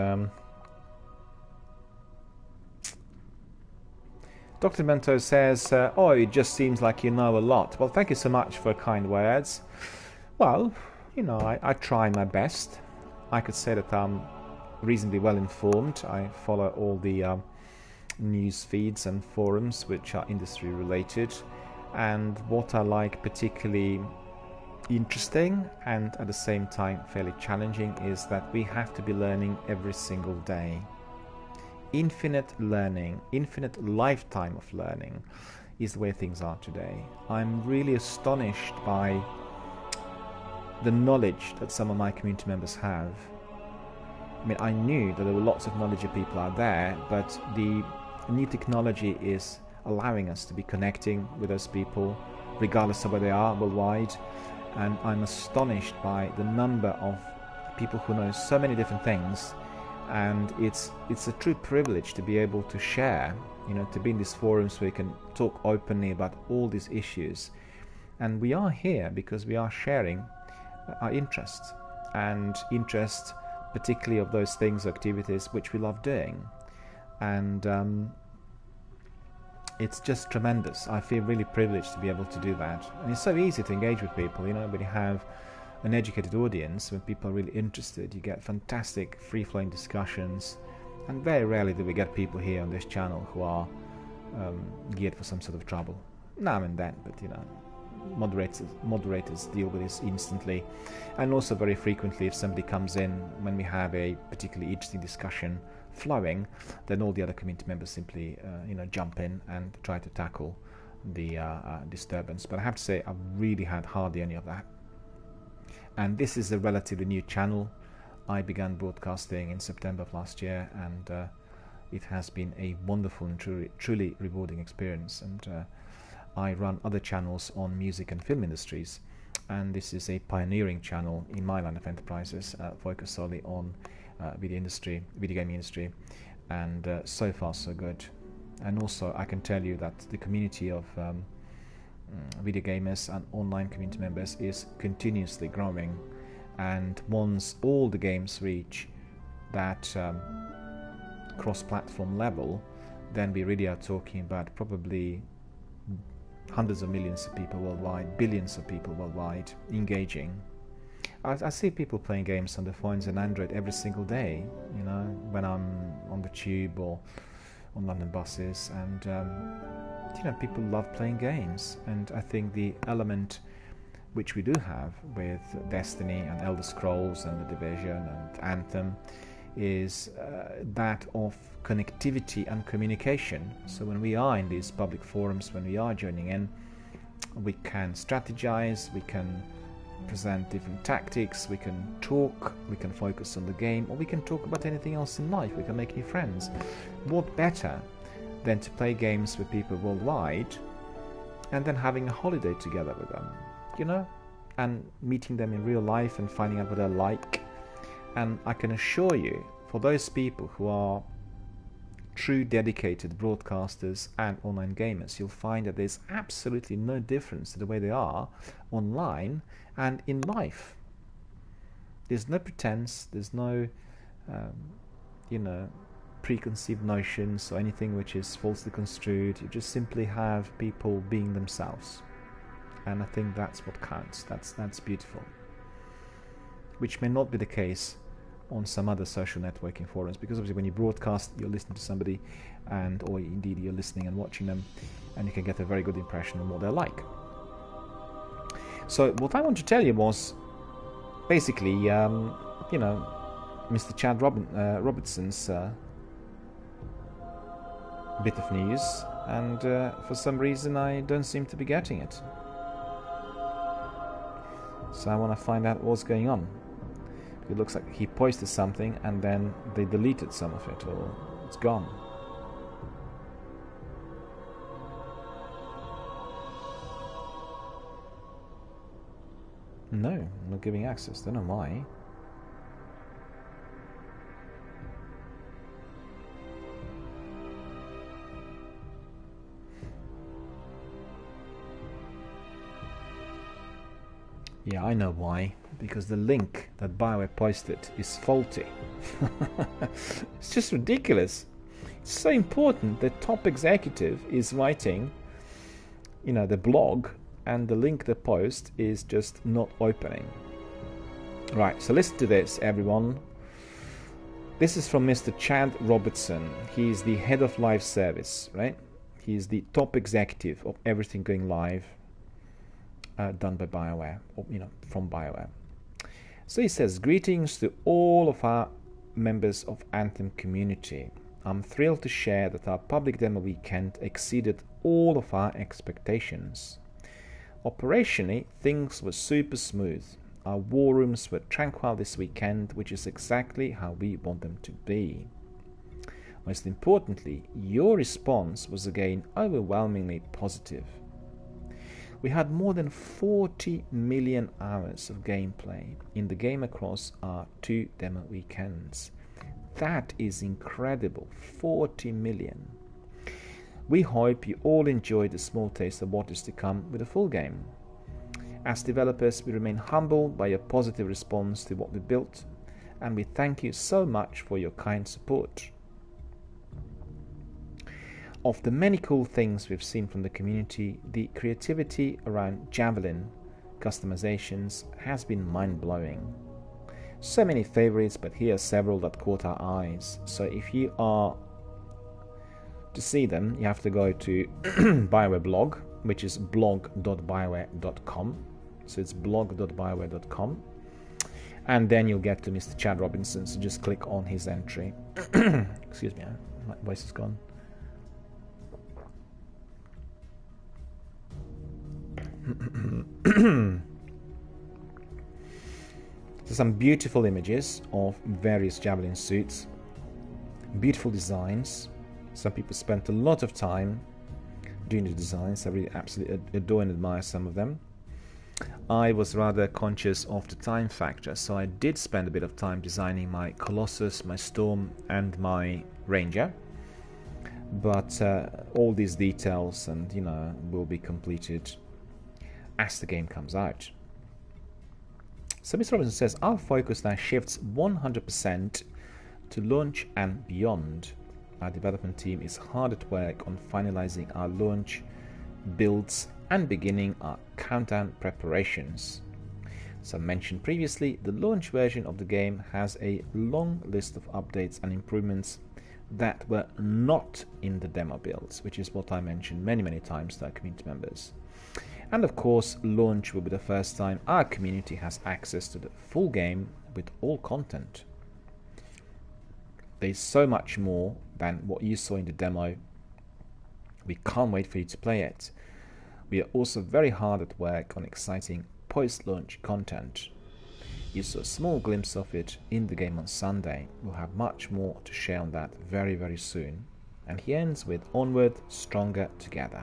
Dr. Mento says, oh, it just seems like you know a lot. Well, thank you so much for kind words. Well, you know, I try my best. I could say that I'm reasonably well informed. I follow all the news feeds and forums which are industry related, and what I like particularly interesting and at the same time fairly challenging is that we have to be learning every single day. Infinite learning, infinite lifetime of learning is the way things are today. I'm really astonished by the knowledge that some of my community members have. I mean, I knew that there were lots of knowledgeable people out there, but the new technology is allowing us to be connecting with those people regardless of where they are worldwide. And I'm astonished by the number of people who know so many different things, and it's a true privilege to be able to share, you know, to be in these forums where we can talk openly about all these issues. And we are here because we are sharing our interests, and interest particularly of those things, activities which we love doing. And it's just tremendous. I feel really privileged to be able to do that. And it's so easy to engage with people, you know, when you have an educated audience, when people are really interested, you get fantastic free-flowing discussions. And very rarely do we get people here on this channel who are geared for some sort of trouble. Now and then, but you know, moderators deal with this instantly. And also very frequently, if somebody comes in when we have a particularly interesting discussion flowing, then all the other community members simply you know, jump in and try to tackle the disturbance. But I have to say, I've really had hardly any of that. And this is a relatively new channel. I began broadcasting in September of last year, and it has been a wonderful and truly rewarding experience. And I run other channels on music and film industries, and this is a pioneering channel in my line of enterprises, focused solely on video gaming industry, and so far so good. And also I can tell you that the community of video gamers and online community members is continuously growing, and once all the games reach that cross-platform level, then we really are talking about probably hundreds of millions of people worldwide, billions of people worldwide engaging. I see people playing games on their phones and Android every single day, you know, when I'm on the tube or on London buses, and you know, people love playing games. And I think the element which we do have with Destiny and Elder Scrolls and The Division and Anthem is that of connectivity and communication. So when we are in these public forums, when we are joining in, we can strategize, we can present different tactics, we can talk, we can focus on the game, or we can talk about anything else in life. We can make new friends. What better than to play games with people worldwide and then having a holiday together with them, you know, and meeting them in real life and finding out what they're like. And I can assure you, for those people who are true dedicated broadcasters and online gamers, you'll find that there's absolutely no difference to the way they are online and in life. there's no pretense, there's no you know, preconceived notions or anything which is falsely construed. You just simply have people being themselves, and I think that's what counts. That's beautiful, which may not be the case on some other social networking forums, because obviously when you broadcast, you're listening to somebody, and or indeed you're listening and watching them, and you can get a very good impression of what they're like. So what I want to tell you was basically, you know, Mr. Chad Robertson's bit of news, and for some reason I don't seem to be getting it. So I want to find out what's going on. It looks like he posted something and then they deleted some of it, or it's gone. No, I'm not giving access. Don't know why. Yeah, I know why. Because the link that BioWare posted is faulty. It's just ridiculous. It's so important. The top executive is writing, you know, the blog, and the link they post is just not opening. Right, so listen to this, everyone. This is from Mr. Chad Robertson. He's the head of live service, right? He's the top executive of everything going live. Done by BioWare, or, you know, from BioWare. So he says, greetings to all of our members of Anthem community. I'm thrilled to share that our public demo weekend exceeded all of our expectations. Operationally, things were super smooth. Our war rooms were tranquil this weekend, which is exactly how we want them to be. Most importantly, your response was again overwhelmingly positive. We had more than 40 million hours of gameplay in the game across our 2 demo weekends. That is incredible, 40 million. We hope you all enjoyed a small taste of what is to come with the full game. As developers, we remain humbled by your positive response to what we built, and we thank you so much for your kind support. Of the many cool things we've seen from the community, the creativity around Javelin customizations has been mind-blowing. So many favorites, but here are several that caught our eyes. So if you are to see them, you have to go to BioWare blog, which is blog.bioware.com. So it's blog.bioware.com. And then you'll get to Mr. Chad Robinson, so just click on his entry. Excuse me, my voice is gone. So some beautiful images of various Javelin suits, beautiful designs. Some people spent a lot of time doing the designs. I really absolutely adore and admire some of them. I was rather conscious of the time factor, so I did spend a bit of time designing my Colossus, my Storm and my Ranger, but all these details and, you know, will be completed as the game comes out. So Mr. Robinson says, our focus now shifts 100% to launch and beyond. Our development team is hard at work on finalizing our launch builds and beginning our countdown preparations. As I mentioned previously, the launch version of the game has a long list of updates and improvements that were not in the demo builds, which is what I mentioned many times to our community members. And of course, launch will be the first time our community has access to the full game with all content. There's so much more than what you saw in the demo. We can't wait for you to play it. We are also very hard at work on exciting post-launch content. You saw a small glimpse of it in the game on Sunday. We'll have much more to share on that very soon. And he ends with onward, stronger together.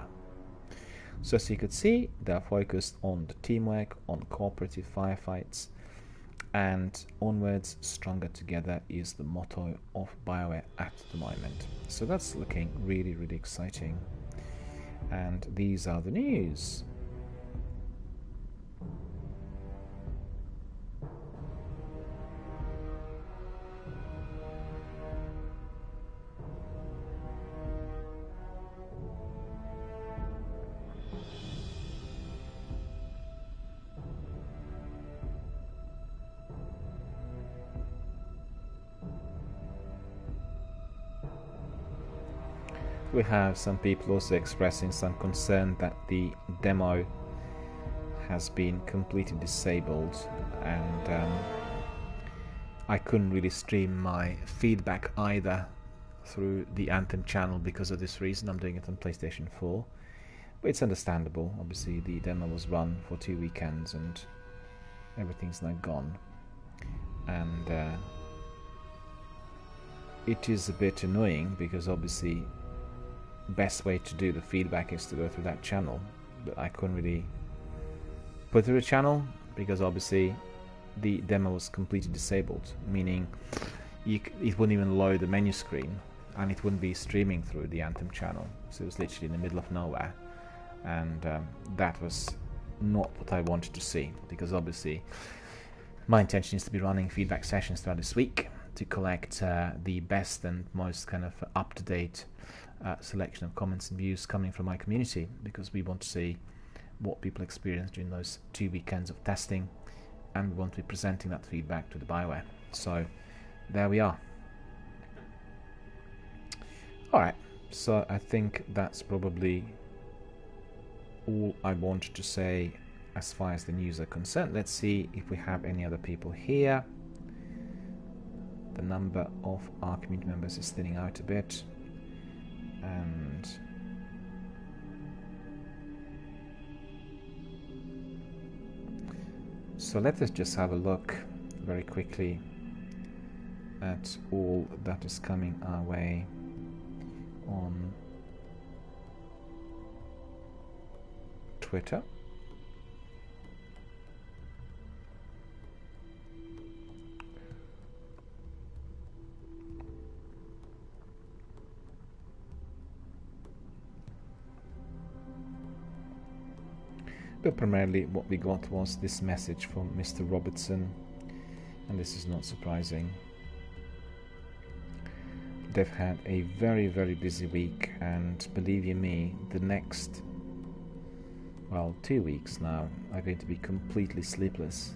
So as you could see, they're focused on the teamwork, on cooperative firefights, and onwards, stronger together is the motto of BioWare at the moment. So that's looking really exciting. And these are the news. We have some people also expressing some concern that the demo has been completely disabled, and I couldn't really stream my feedback either through the Anthem channel because of this reason. I'm doing it on PlayStation 4, but it's understandable. Obviously the demo was run for 2 weekends and everything's now gone, and it is a bit annoying because obviously best way to do the feedback is to go through that channel, but I couldn't really put through the channel because obviously the demo was completely disabled, meaning it wouldn't even load the menu screen and it wouldn't be streaming through the Anthem channel, so it was literally in the middle of nowhere, and that was not what I wanted to see, because obviously my intention is to be running feedback sessions throughout this week to collect the best and most kind of up-to-date selection of comments and views coming from my community, because we want to see what people experienced during those 2 weekends of testing, and we want to be presenting that feedback to the BioWare. So there we are. Alright, so I think that's probably all I wanted to say as far as the news are concerned. Let's see if we have any other people here. The number of our community members is thinning out a bit, and so let us just have a look very quickly at all that is coming our way on Twitter. But primarily what we got was this message from Mr. Robertson, and this is not surprising. They've had a very, very busy week, and believe you me, the next, well, 2 weeks now are going to be completely sleepless.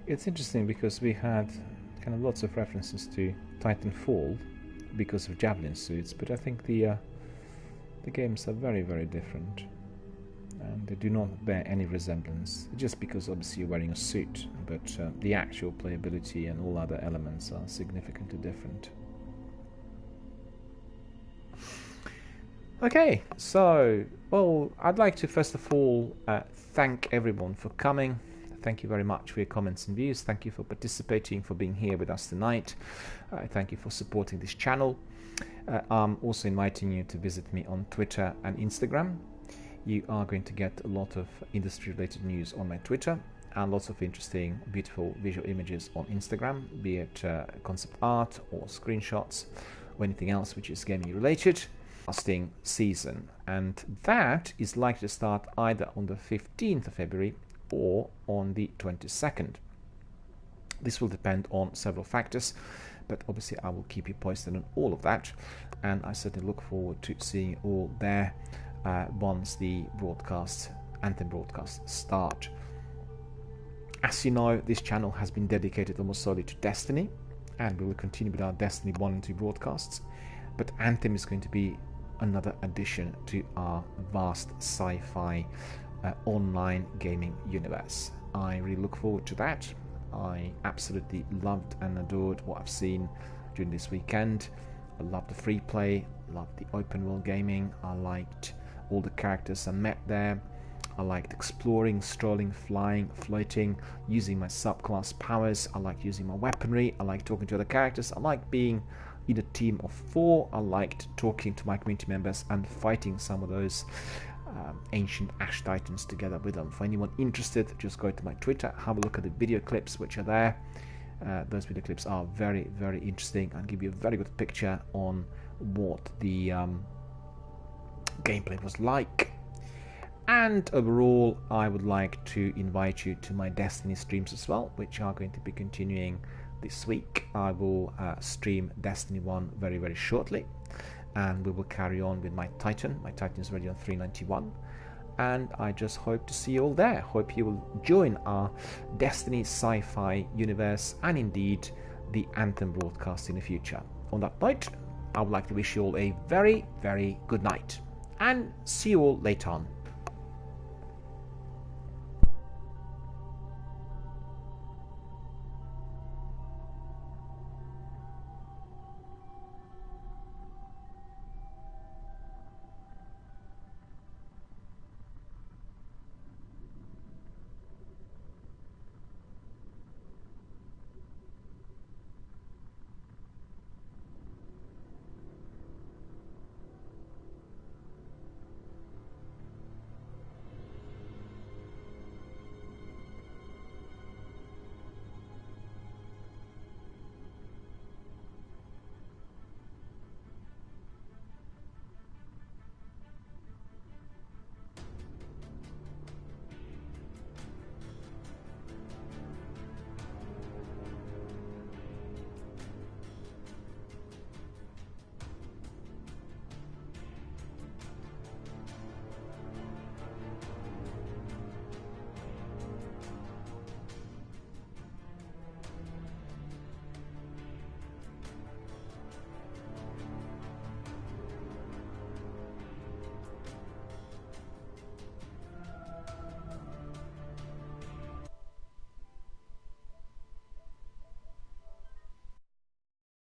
It's interesting because we had kind of lots of references to Titanfall because of javelin suits, but I think the games are very, very different, and they do not bear any resemblance, just because obviously you're wearing a suit, but the actual playability and all other elements are significantly different. Okay, so, well, I'd like to first of all thank everyone for coming. Thank you very much for your comments and views. Thank you for participating, for being here with us tonight. Thank you for supporting this channel. I'm also inviting you to visit me on Twitter and Instagram. You are going to get a lot of industry-related news on my Twitter, and lots of interesting, beautiful visual images on Instagram, be it concept art or screenshots or anything else which is gaming related. Casting season, and that is likely to start either on the 15th of February or on the 22nd. This will depend on several factors, but obviously I will keep you posted on all of that, and I certainly look forward to seeing you all there once the Anthem broadcasts start. As you know, this channel has been dedicated almost solely to Destiny, and we will continue with our Destiny 1 and 2 broadcasts, but Anthem is going to be another addition to our vast sci-fi online gaming universe. I really look forward to that. I absolutely loved and adored what I've seen during this weekend. I loved the free play, loved the open world gaming, I liked all the characters I met there, I liked exploring, strolling, flying, floating, using my subclass powers, I liked using my weaponry, I liked talking to other characters, I liked being in a team of 4, I liked talking to my community members and fighting some of those ancient Ash Titans together with them. For anyone interested, just go to my Twitter, have a look at the video clips which are there. Those video clips are very, very interesting and give you a very good picture on what the gameplay was like. And overall, I would like to invite you to my Destiny streams as well, which are going to be continuing this week. I will stream Destiny 1 very, very shortly, and we will carry on with my Titan. My Titan is already on 391, and I just hope to see you all there. Hope you will join our Destiny sci-fi universe and indeed the Anthem broadcast in the future. On that note, I would like to wish you all a very, very good night, and see you all later on.